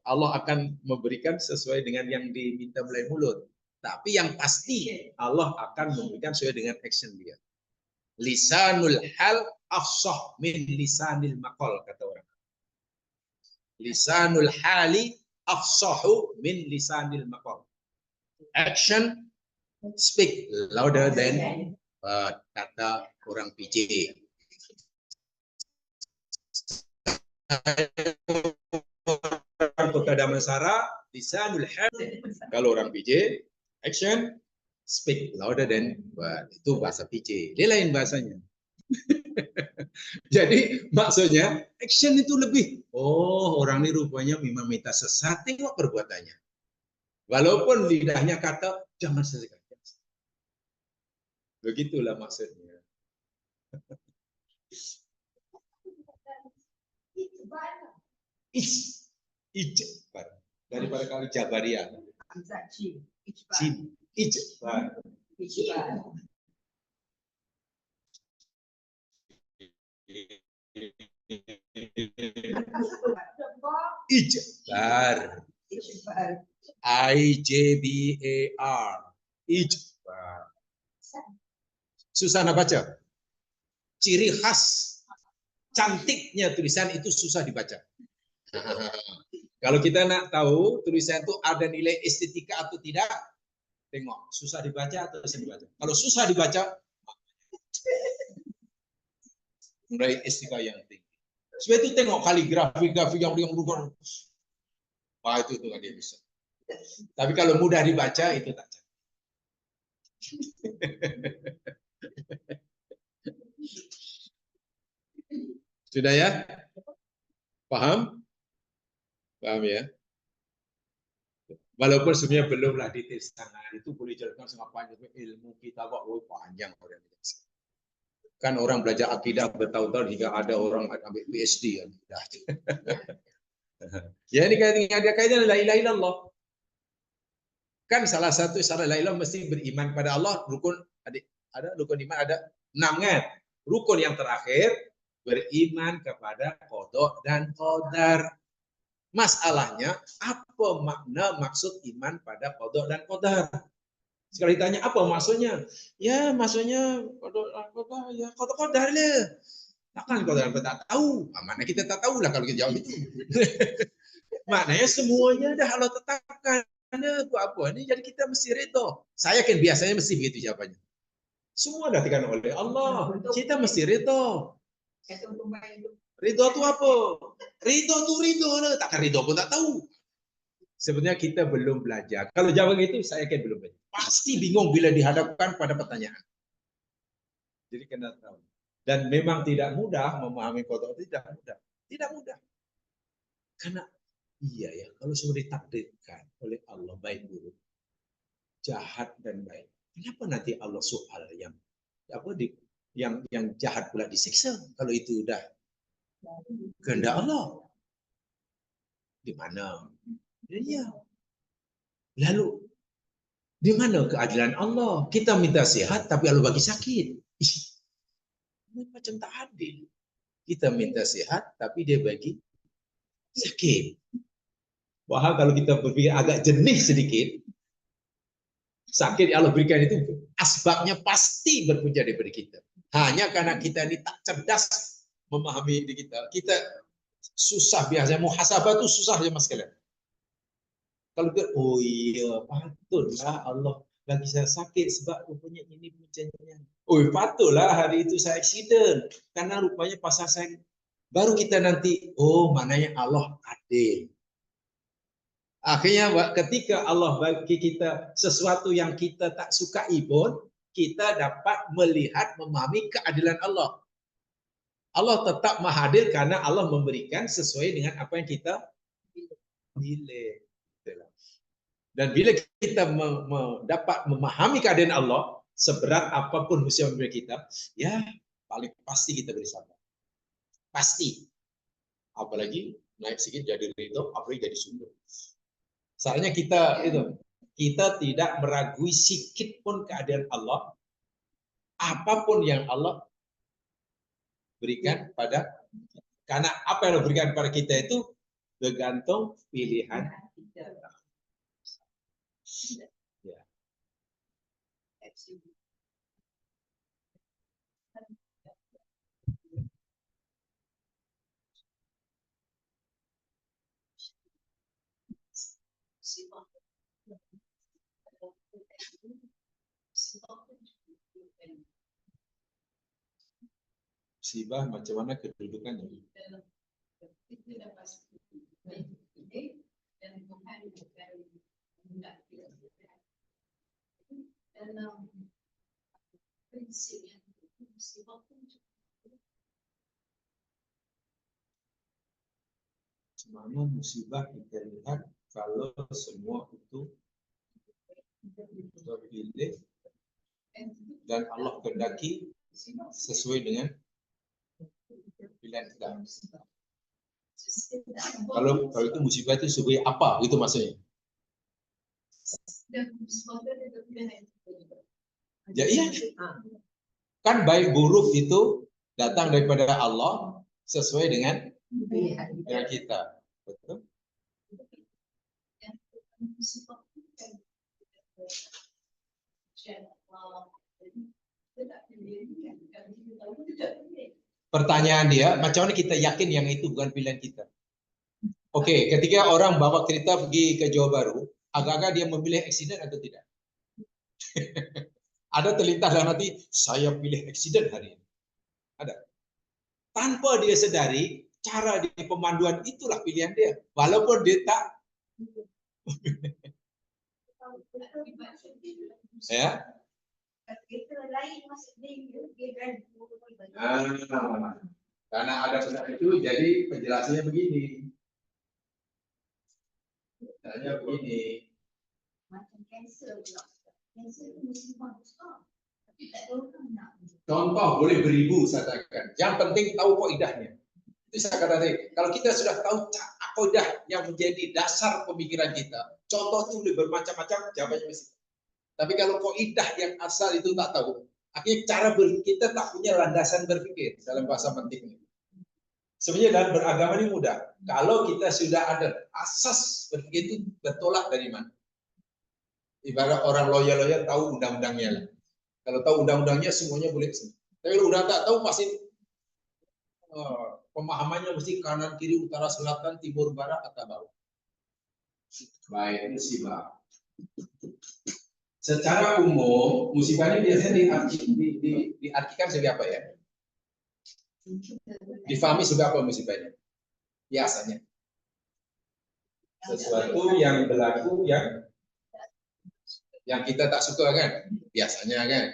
Allah akan memberikan sesuai dengan yang diminta melalui mulut. Tapi yang pasti Allah akan memberikan sesuai dengan action dia. Lisanul hal afsah min lisanil maqal, kata orang. Lisanul hali afsahu min lisanil maqal. Action speak louder than kata orang PJ. Orang Kota Damansara, lisanul hal. Kalau orang PJ, action speak louder than itu bahasa PJ. Dia lain bahasanya. Jadi maksudnya action itu lebih. Oh, orang ini rupanya memang minta sesat, tengok perbuatannya. Walaupun lidahnya kata jangan sesekali. Begitulah maksudnya. Ijbar daripada kali Jabaria. Ijbar. Ijbar. I-J-B-A-R. Ijbar. Susah nak baca. Ciri khas cantiknya tulisan itu susah dibaca. Kalau kita nak tahu tulisan itu ada nilai estetika atau tidak, tengok susah dibaca atau bisa dibaca. Kalau susah dibaca, mulai estetika yang tinggi. Sebab itu tengok kaligrafi yang berubah. Wah, itu kan dia bisa. Tapi kalau mudah dibaca itu tak cantik. Sudah ya? Paham? Paham ya? Walaupun sebenarnya belumlah detail sangat, itu boleh jelaskan sangat panjang. Ilmu kita panjang orang ini. Kan orang belajar akidah bertahun-tahun hingga ada orang ambil PhD. Ya ini kaitan la ilaha illallah. Kan salah satu syarat la ilaha mesti beriman pada Allah. Rukun ada rukun iman ada 6 kan. Rukun yang terakhir beriman kepada qada dan qadar. Masalahnya apa makna maksud iman pada qada dan qadar? Sekali tanya apa maksudnya? Ya maksudnya qada ya qadar lah. Takkan qadar kita tak tahu. Mana kita tak tahu lah kalau kita jawab itu. Maknanya semuanya dah Allah tetapkan. Apa ini jadi kita mesti redha. Saya kan biasanya mesti begitu jawabannya. Semua dah ditentukan oleh Allah. Kita mesti redha. Ridho itu apa? Ridho itu ridho. Takkan ridho pun tak tahu. Sebenarnya kita belum belajar. Kalau jawab itu saya kan belum belajar. Pasti bingung bila dihadapkan pada pertanyaan. Jadi kena tahu. Dan memang tidak mudah memahami qada, tidak mudah. Tidak mudah. Karena iya ya, kalau sudah ditakdirkan oleh Allah baik buruk, jahat dan baik. Kenapa nanti Allah soal yang jahat pula disiksa kalau itu udah kehendak Allah? Di mana? Ya. Lalu di mana keadilan Allah? Kita minta sehat tapi Allah bagi sakit. Ini macam tak adil. Kita minta sehat tapi dia bagi sakit. Wah, kalau kita berpikir agak jernih sedikit, sakit yang Allah berikan itu asbabnya pasti berpunca daripada kita. Hanya karena kita ini tak cerdas memahami diri kita. Kita susah biasanya muhasabah itu susah ya mas kalian. Kalau kita, oh iya patutlah Allah bagi saya sakit sebab rupanya ini puncanya. Oh patutlah hari itu saya accident karena rupanya pasal saya. Baru kita nanti, oh maknanya Allah adil. Akhirnya ketika Allah bagi kita sesuatu yang kita tak sukai pun, kita dapat melihat, memahami keadilan Allah. Allah tetap maha adil karena Allah memberikan sesuai dengan apa yang kita pilih. Dan bila kita dapat memahami keadaan Allah, seberat apapun musibah kita, ya paling pasti kita bersabar. Pasti. Apalagi naik sedikit jadi ridho, apalagi jadi syukur. Soalnya kita tidak meragui sedikit pun keadaan Allah. Apapun yang Allah berikan pada, karena apa yang Allah berikan pada kita itu bergantung pilihan kita. Ya. Musibah macam mana kedudukannya? Mana musibah kita lihat kalau semua itu terpilih dan Allah kehendaki sesuai dengan pilihan kita. Kalau itu musibah itu sebagai apa? Itu maksudnya. Ya iya. Kan baik buruk itu datang daripada Allah sesuai dengan kita. Betul? Pertanyaan dia, macam mana kita yakin yang itu bukan pilihan kita? Oke, ketika orang bawa kereta pergi ke Johor Bahru, agak-agak dia memilih eksiden atau tidak? Ada terlintas dalam hati, saya pilih eksiden hari ini. Ada. Tanpa dia sadari, cara di pemanduan itulah pilihan dia. Walaupun dia tak. Ya. Karena ada benar itu, jadi penjelasannya begini. Caranya begini. Contoh boleh beribu saya katakan. Yang penting tahu kaidahnya. Itu saya kata tadi. Kalau kita sudah tahu kaidah yang menjadi dasar pemikiran kita, contoh itu boleh bermacam-macam, jawabannya mesti. Tapi kalau kaidah yang asal itu tak tahu, akhirnya cara kita tak punya landasan berpikir dalam bahasa pentingnya. Sebenarnya dalam beragama ini mudah. Kalau kita sudah ada asas berpikir itu bertolak dari mana? Ibarat orang lawyer tahu undang-undangnya lah. Kalau tahu undang-undangnya semuanya boleh. Tapi kalau udah tak tahu pasti pemahamannya mesti kanan, kiri, utara, selatan, timur, barat, atas, bawah. Baik, musibah. Secara umum, musibah ini biasanya diartikan sebagai apa ya? Difahami sebagai apa musibah ini? Biasanya. Sesuatu yang berlaku yang kita tak suka kan? Biasanya kan?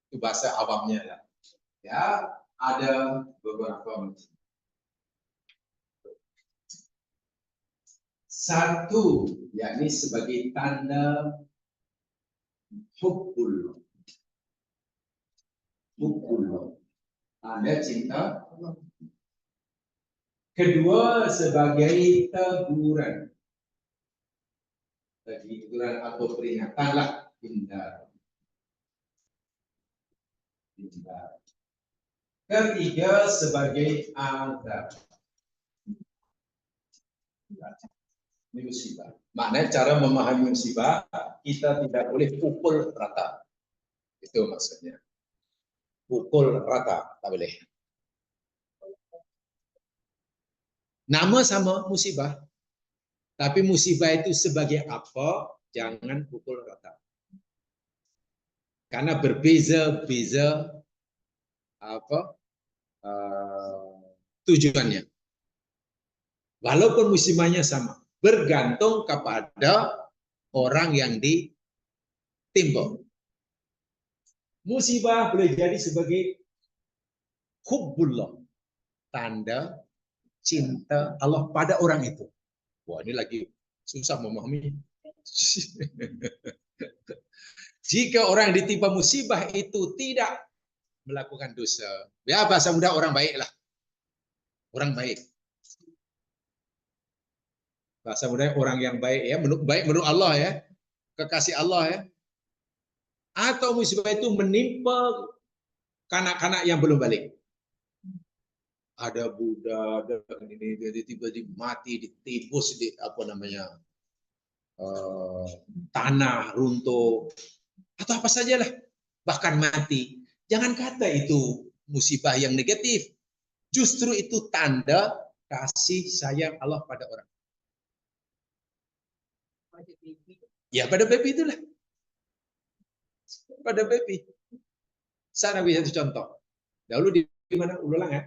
Itu bahasa awamnya lah. Ya, ada beberapa macam. Satu, yakni sebagai tanda hubbul. Ada cinta. Kedua, sebagai teguran. Teguran atau peringatanlah hindar. Ketiga, sebagai azab. Ini musibah. Maknanya cara memahami musibah, kita tidak boleh pukul rata. Itu maksudnya. Pukul rata, tak boleh. Nama sama musibah. Tapi musibah itu sebagai apa, jangan pukul rata. Karena berbeza-beza tujuannya. Walaupun musibahnya sama, bergantung kepada orang yang ditimpa. Musibah boleh jadi sebagai hubbullah, tanda cinta Allah pada orang itu. Wah, ini lagi susah memahami. Jika orang ditimpa musibah itu tidak melakukan dosa, ya bahasa mudah orang baik lah. Orang baik. Bahasa mudah orang yang baik ya, baik menurut Allah ya, kekasih Allah ya. Atau musibah itu menimpa kanak-kanak yang belum balik. Ada budak, ada ini tiba-tiba mati ditibus di apa namanya tanah runtuh atau apa sajalah, bahkan mati. Jangan kata itu musibah yang negatif. Justru itu tanda kasih sayang Allah pada orang. Ya pada baby itulah. Pada baby. Saya beri satu contoh. Dahulu di mana ulang ya?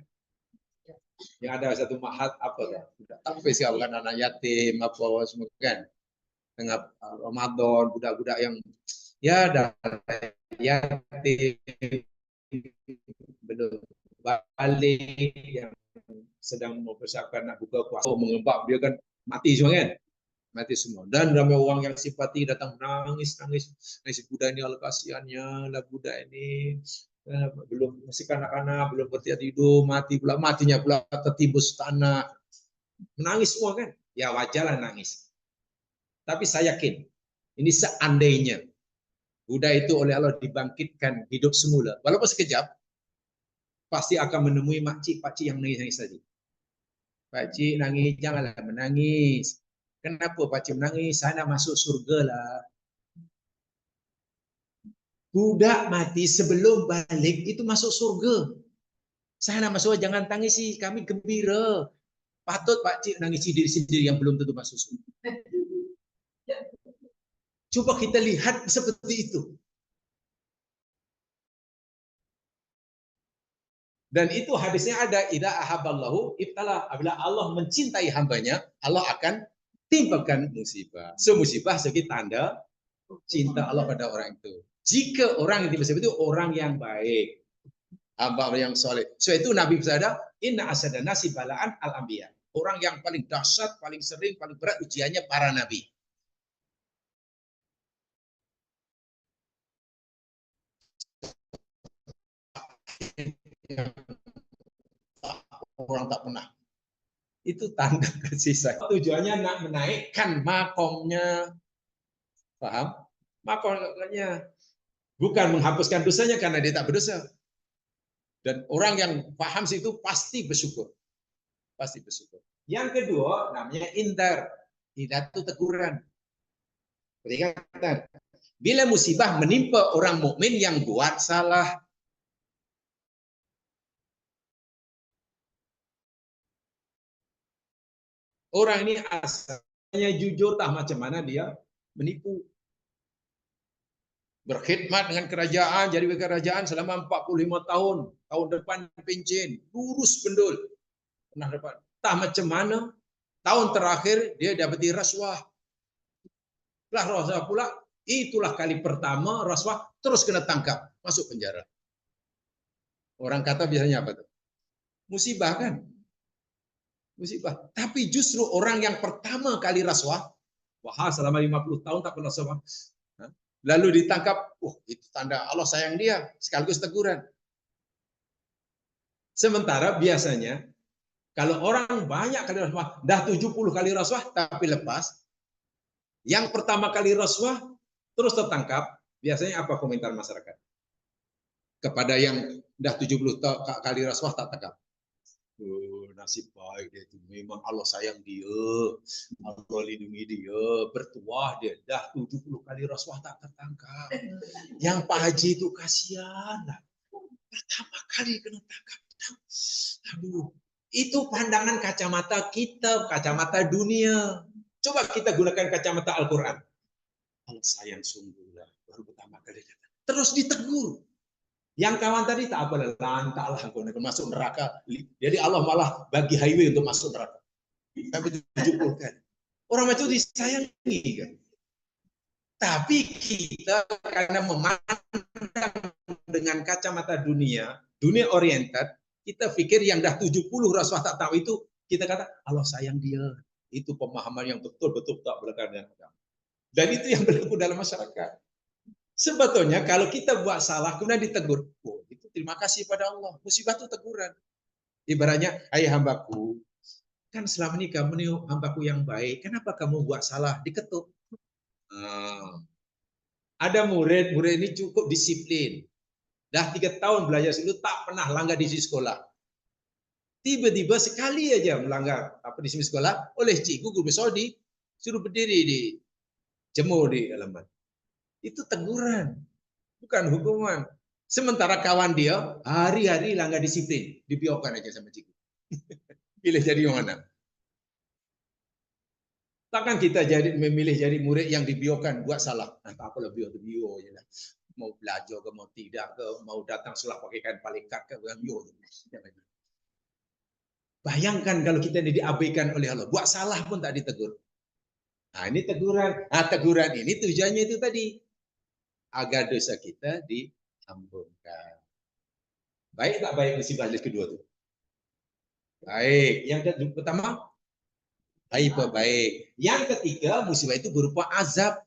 Yang ada satu mahat apa ya? Tapi sih bukan anak yatim apa semua kan. Tengah Ramadan, budak-budak yang ya yatim belum balik, yang sedang mempersiapkan nak buka puasa, mengembak dia kan mati semua kan, mati semua. Dan ramai orang yang simpati datang nangis budak ini, Allah kasihannya lah budak ini, belum masih kanak-kanak, belum bertiak hidup, matinya pula tertimbus tanah, menangis semua kan. Ya wajarlah nangis. Tapi saya yakin ini seandainya budak itu oleh Allah dibangkitkan hidup semula, walaupun sekejap, pasti akan menemui makcik-pakcik yang nangis-nangis tadi. Pakcik nangis, janganlah menangis. Kenapa pakcik menangis? Saya nak masuk surga lah. Budak mati sebelum balik itu masuk surga. Saya nak masuk, jangan tangisi, kami gembira. Patut pakcik nangisi diri sendiri yang belum tentu masuk surga. Coba kita lihat seperti itu. Dan itu hadisnya ada, idza ahabballahu ibtala. Apabila Allah mencintai hambanya, Allah akan timpakan musibah. So musibah sebagai tanda cinta Allah pada orang itu. Jika orang yang tiba-tiba itu orang yang baik, hamba yang soleh. So itu Nabi bersabda, inna asada nasi balaan al anbiya. Orang yang paling dahsyat, paling sering, paling berat ujiannya para nabi. Orang tak pernah. Itu tanda kasih sayang. Tujuannya nak menaikkan makomnya. Paham? Makomnya. Bukan menghapuskan dosanya karena dia tak berdosa. Dan orang yang paham situ pasti bersyukur. Pasti bersyukur. Yang kedua namanya indar. Indar itu teguran. Peringatan. Bila musibah menimpa orang mukmin yang buat salah, orang ini asalnya jujur, tak macam mana dia menipu. Berkhidmat dengan kerajaan, jadi kerajaan selama 45 tahun. Tahun depan pencen, lurus bendul. Pernah dapat. Tak macam mana, tahun terakhir dia dapati rasuah. Setelah rasuah pula, itulah kali pertama rasuah, terus kena tangkap, masuk penjara. Orang kata biasanya apa tuh? Musibah kan? Musibah. Tapi justru orang yang pertama kali rasuah, wah selama 50 tahun tak pernah rasuah. Lalu ditangkap, itu tanda Allah sayang dia, sekaligus teguran. Sementara biasanya, kalau orang banyak kali rasuah, dah 70 kali rasuah, tapi lepas, yang pertama kali rasuah, terus tertangkap, biasanya apa komentar masyarakat? Kepada yang dah 70 kali rasuah tak tangkap. Nasib baik dia itu, memang Allah sayang dia, Allah lindungi dia, bertuah dia, dah 70 kali rasuah tak tertangkap. Yang Pak Haji itu kasihan lah, pertama kali kena tangkap. Aduh, itu pandangan kacamata kita, kacamata dunia. Coba kita gunakan kacamata Al-Quran. Allah sayang sungguh lah, baru pertama kali datang. Terus ditegur. Yang kawan tadi tak apa, lantaklah kau masuk neraka. Jadi Allah malah bagi highway untuk masuk neraka. Tapi 70 kan. Orang macam itu disayangi kan. Tapi kita karena memandang dengan kacamata dunia oriented, kita pikir yang dah 70 Rasulullah tak tahu itu, kita kata Allah sayang dia. Itu pemahaman yang betul-betul tak berkaitan dengan agama. Dan itu yang berlaku dalam masyarakat. Sebetulnya kalau kita buat salah kemudian ditegur, oh, itu terima kasih pada Allah. Musibah itu teguran. Ibaratnya, hai hambaku, kan selama ini kamu ini hambaku yang baik, kenapa kamu buat salah? Diketuk. Ada murid ini cukup disiplin. Dah 3 tahun belajar situ tak pernah langgar di sekolah. Tiba-tiba sekali aja melanggar di sekolah oleh cikgu guru besar suruh berdiri di jemur di halaman. Itu teguran, bukan hukuman. Sementara kawan dia hari-hari langgar disiplin, dibiarkan aja sama cikgu. Pilih jadi mana? Takkan kita memilih jadi murid yang dibiarkan buat salah. Nah, tak apalah biar je lah. Mau belajar ke mau tidak ke, mau datang sekolah pakai kain palikat ke, biar. Bayangkan kalau kita ini diabaikan oleh Allah, buat salah pun tak ditegur. Nah, ini teguran. Nah, teguran ini tujuannya itu tadi agar dosa kita diampunkan. Baik tak baik musibah kedua itu? Baik. Yang pertama, baik. Yang ketiga, musibah itu berupa azab.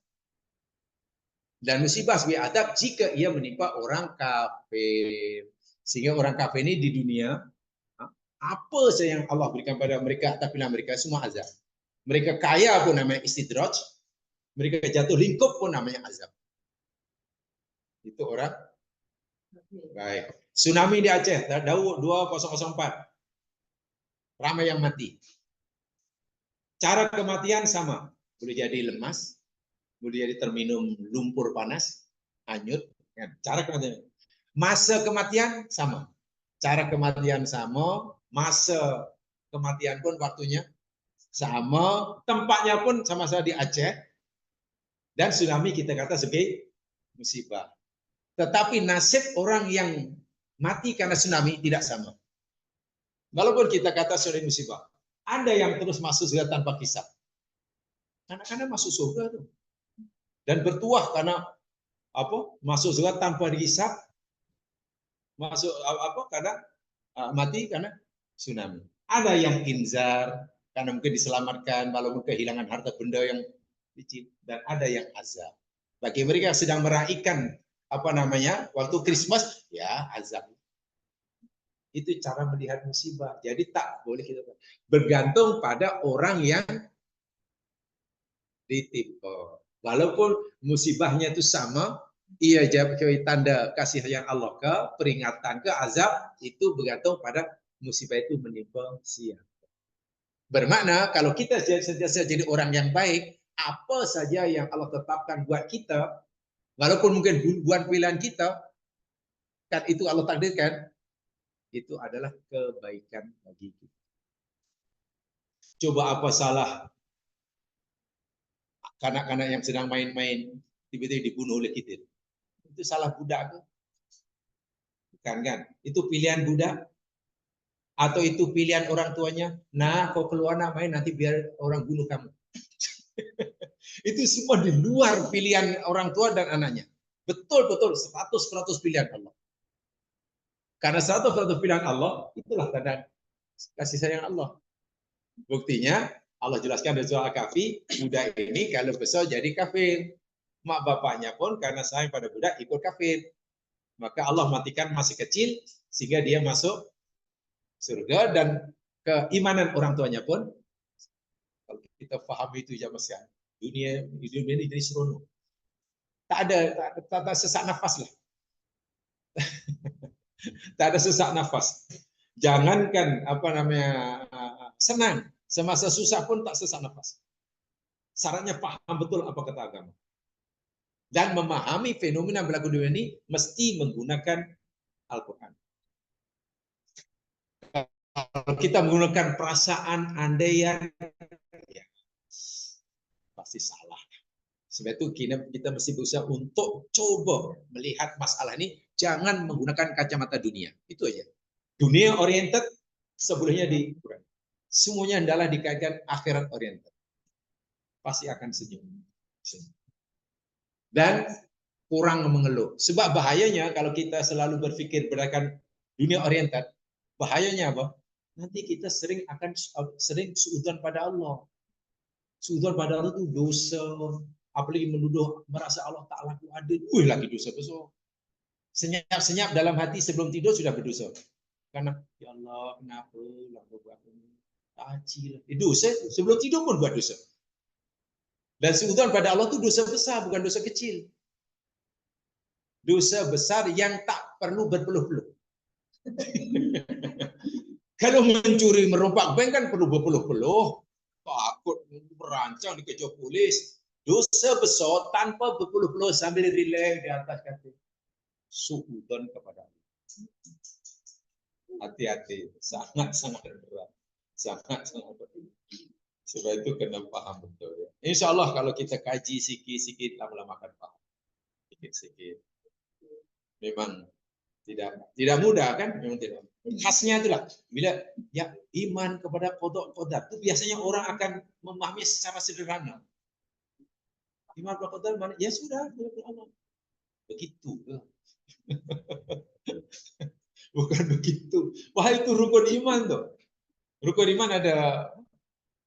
Dan musibah sebagai azab jika ia menimpa orang kafir. Sehingga orang kafir ini di dunia, apa saja yang Allah berikan pada mereka, tapi mereka semua azab. Mereka kaya pun namanya istidraj. Mereka jatuh lingkup pun namanya azab. Itu orang. Baik. Tsunami di Aceh, tahun 2004. Ramai yang mati. Cara kematian sama. Boleh jadi lemas, boleh jadi terminum lumpur panas, hanyut. Cara kematian. Masa kematian sama. Cara kematian sama, masa kematian pun waktunya sama, tempatnya pun sama-sama di Aceh. Dan tsunami kita kata sebagai musibah. Tetapi nasib orang yang mati karena tsunami tidak sama. Walaupun kita kata tsunami musibah, ada yang terus masuk surga tanpa kisah. Anak-anak masuk surga tuh. Dan bertuah karena masuk surga tanpa dihisab. Masuk karena mati karena tsunami. Ada yang inzar karena mungkin diselamatkan walaupun kehilangan harta benda yang licin, dan ada yang azab. Bagi mereka yang sedang meraihkan waktu Christmas, ya azab. Itu cara melihat musibah. Jadi tak boleh kita bergantung pada orang yang ditimpa. Walaupun musibahnya itu sama, ia jawab tanda kasih sayang Allah ke, peringatan ke, azab, itu bergantung pada musibah itu menimpa siapa. Bermakna kalau kita sentiasa jadi orang yang baik, apa saja yang Allah tetapkan buat kita, walaupun mungkin bukan pilihan kita, kan itu Allah takdirkan, itu adalah kebaikan bagi kita. Coba apa salah kanak-kanak yang sedang main-main tiba-tiba dibunuh oleh kita? Itu salah budak ke? Bukan kan? Itu pilihan budak? Atau itu pilihan orang tuanya? Nah, kau keluar nak main nanti biar orang bunuh kamu. Itu semua di luar pilihan orang tua dan anaknya. Betul-betul 100% pilihan Allah. Karena 100% pilihan Allah, itulah tanda kasih sayang Allah. Buktinya Allah jelaskan di surah Al-Kahfi, budak ini kalau besar jadi kafir. Mak bapaknya pun karena sayang pada budak ikut kafir. Maka Allah matikan masih kecil sehingga dia masuk surga, dan keimanan orang tuanya pun, kalau kita pahami itu zaman sekarang, dunia ini jadi seronok. Tak ada sesak nafas lah. Tak ada sesak nafas. Jangankan senang, semasa susah pun tak sesak nafas. Syaratnya paham betul apa kata agama. Dan memahami fenomena berlaku dunia ini mesti menggunakan Al-Quran. Kalau kita menggunakan perasaan, andaian, ya, pasti salah. Sebab itu kita mesti berusaha untuk coba melihat masalah ini, jangan menggunakan kacamata dunia. Itu aja. Dunia oriented sebelumnya dikurangi. Semuanya adalah dikaitkan akhirat oriented. Pasti akan senyum. Dan kurang mengeluh. Sebab bahayanya kalau kita selalu berpikir berdasarkan dunia oriental, bahayanya apa? Nanti kita sering suudzon pada Allah. Suudzon pada Allah itu dosa, apalagi menuduh merasa Allah tak laku adil. Lagi dosa besar. Senyap-senyap dalam hati sebelum tidur sudah berdosa. Karena ya Allah, kenapa buat ini? Tajil. Dosa sebelum tidur pun buat dosa. Dan suudzon pada Allah itu dosa besar, bukan dosa kecil. Dosa besar yang tak perlu berpeluh-peluh. Kalau mencuri merompak bank kan perlu berpeluh-peluh. Takut merancang dikejar polis. Dosa besar tanpa berpeluh-peluh sambil relax di atas kaki. Suudzon kepada Allah. Hati-hati, sangat-sangat berat. Sangat-sangat berat. Sebab itu kena paham betul. Ya. Insya Allah kalau kita kaji sikit-sikit, lama-lama akan paham. Sikit-sikit. Memang tidak mudah kan? Memang tidak. Khasnya itulah bila ya iman kepada qada qadar itu biasanya orang akan memahami secara sederhana. Iman kepada qadar mana? Ya sudah, Allah. Begitu. Bukan begitu. Wah itu rukun iman tuh. Rukun iman ada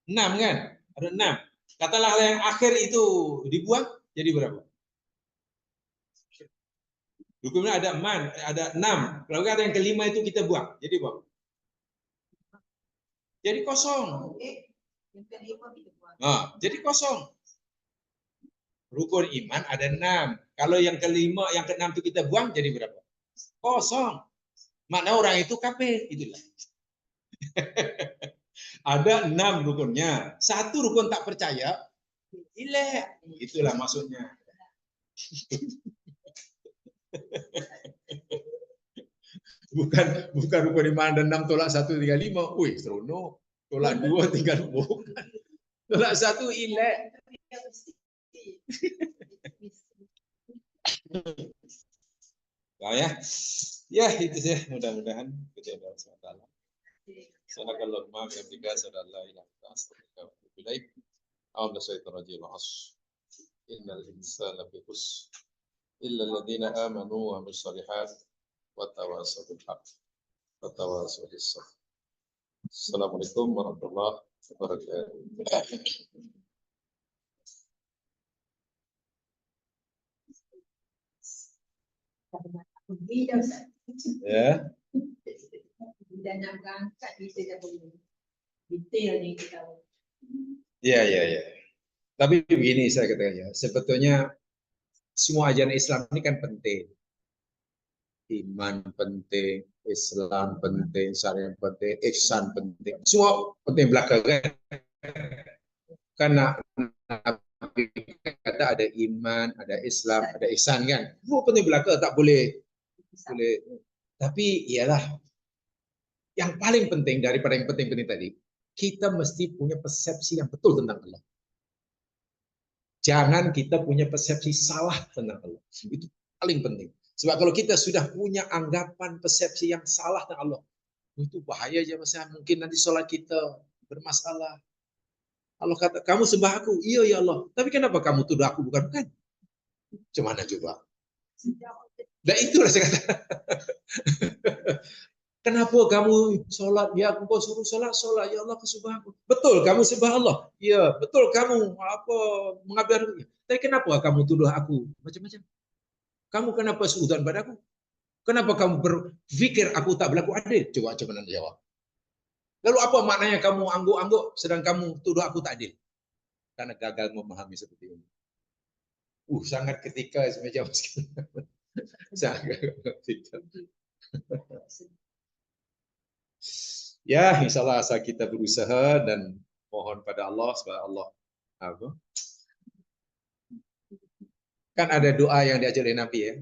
6 kan? Ada 6. Katalah yang akhir itu dibuang jadi berapa? Hukumnya ada 6. Kalau ada yang kelima itu kita buang. Jadi berapa? Jadi kosong. Nah, jadi kosong. Rukun iman ada 6. Kalau yang kelima, yang keenam itu kita buang jadi berapa? Kosong. Makna orang itu kafir, itulah. Ada 6 rukunnya. 1 rukun tak percaya, ilek. Itulah maksudnya. bukan rukun iman dan 6 tolak 1 tinggal 5. Wih, seronok. Tolak 2 tinggal bukan. Tolak 1 ilek. Ya. Ya, itu sih. Mudah-mudahan kita berhasil. Sadaqallahu ma bihamdika sadaqallahu ilaha illa anta astaghfiruka wa atubu ilaik. A'udzu billahi minasyaitonir Innal insana lafi khusr illa alladziina aamanu wa 'amilus shalihaat wa tawassaw bil haqq wa tawassaw bis sabr. Assalamualaikum warahmatullahi wabarakatuh. Ya. Dan nak berangkat kita dah boleh detail ni kita tahu. Ya. Tapi begini saya katakan ya, sebetulnya semua ajaran Islam ini kan penting. Iman penting, Islam penting, syariat penting, ihsan penting. Semua penting belakangan. Karena Nabi kata ada iman, ada Islam, ada ihsan kan. Semua penting belaka, tak boleh. Tapi ialah yang paling penting daripada yang penting-penting tadi, kita mesti punya persepsi yang betul tentang Allah. Jangan kita punya persepsi salah tentang Allah. Itu paling penting. Sebab kalau kita sudah punya anggapan persepsi yang salah tentang Allah, itu bahaya aja masa mungkin nanti sholat kita bermasalah. Allah kata, kamu sembah aku. Iya ya Allah. Tapi kenapa kamu tuduh aku bukan? Macam mana coba? Dan itulah saya kata. Kenapa kamu sholat? Ya, engkau suruh sholat. Ya Allah, aku sembah aku. Betul, kamu sembah Allah. Ya, betul kamu mengabdi. Tapi kenapa kamu tuduh aku? Macam-macam. Kamu kenapa suudzon padaku? Kenapa kamu berpikir aku tak berlaku adil? Coba nanti jawab. Lalu apa maknanya kamu angguk-angguk sedang kamu tuduh aku tak adil? Karena gagal memahami seperti ini. Sangat ketika semacam sekarang. Sangat ketika. Ya, insyaallah asal kita berusaha dan mohon pada Allah supaya Allah apa? Kan ada doa yang diajar oleh Nabi ya.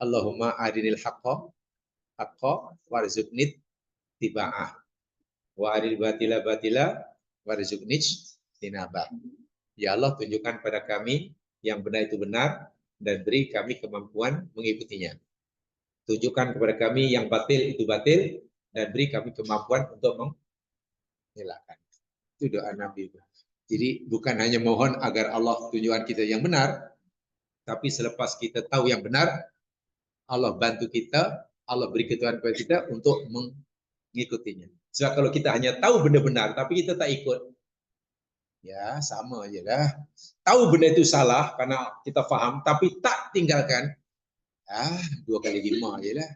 Allahumma adinil haqqa warzuqni tiba'ah. Wa adil batila warzuqni tinabah. Ya Allah, tunjukkan pada kami yang benar itu benar dan beri kami kemampuan mengikutinya. Tunjukkan kepada kami yang batil itu batil dan beri kami kemampuan untuk mengelakkan. Itu doa Nabi. Jadi bukan hanya mohon agar Allah tunjukkan kita yang benar, Tapi selepas kita tahu yang benar, Allah bantu kita, Allah beri ketuhanan kepada kita untuk mengikutinya. Sebab kalau kita hanya tahu benda benar tapi kita tak ikut, ya sama aja dah. Tahu benda itu salah karena kita faham tapi tak tinggalkan, 2 kali 5 je lah.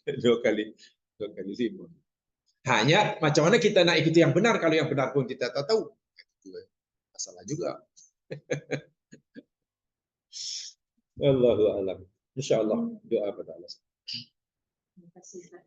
2 kali 5. Hanya macam mana kita nak ikuti yang benar kalau yang benar pun kita tak tahu. Itu masalah juga. Allahu a'lam. Insya-Allah doa pada Allah. Terima kasih Ustaz.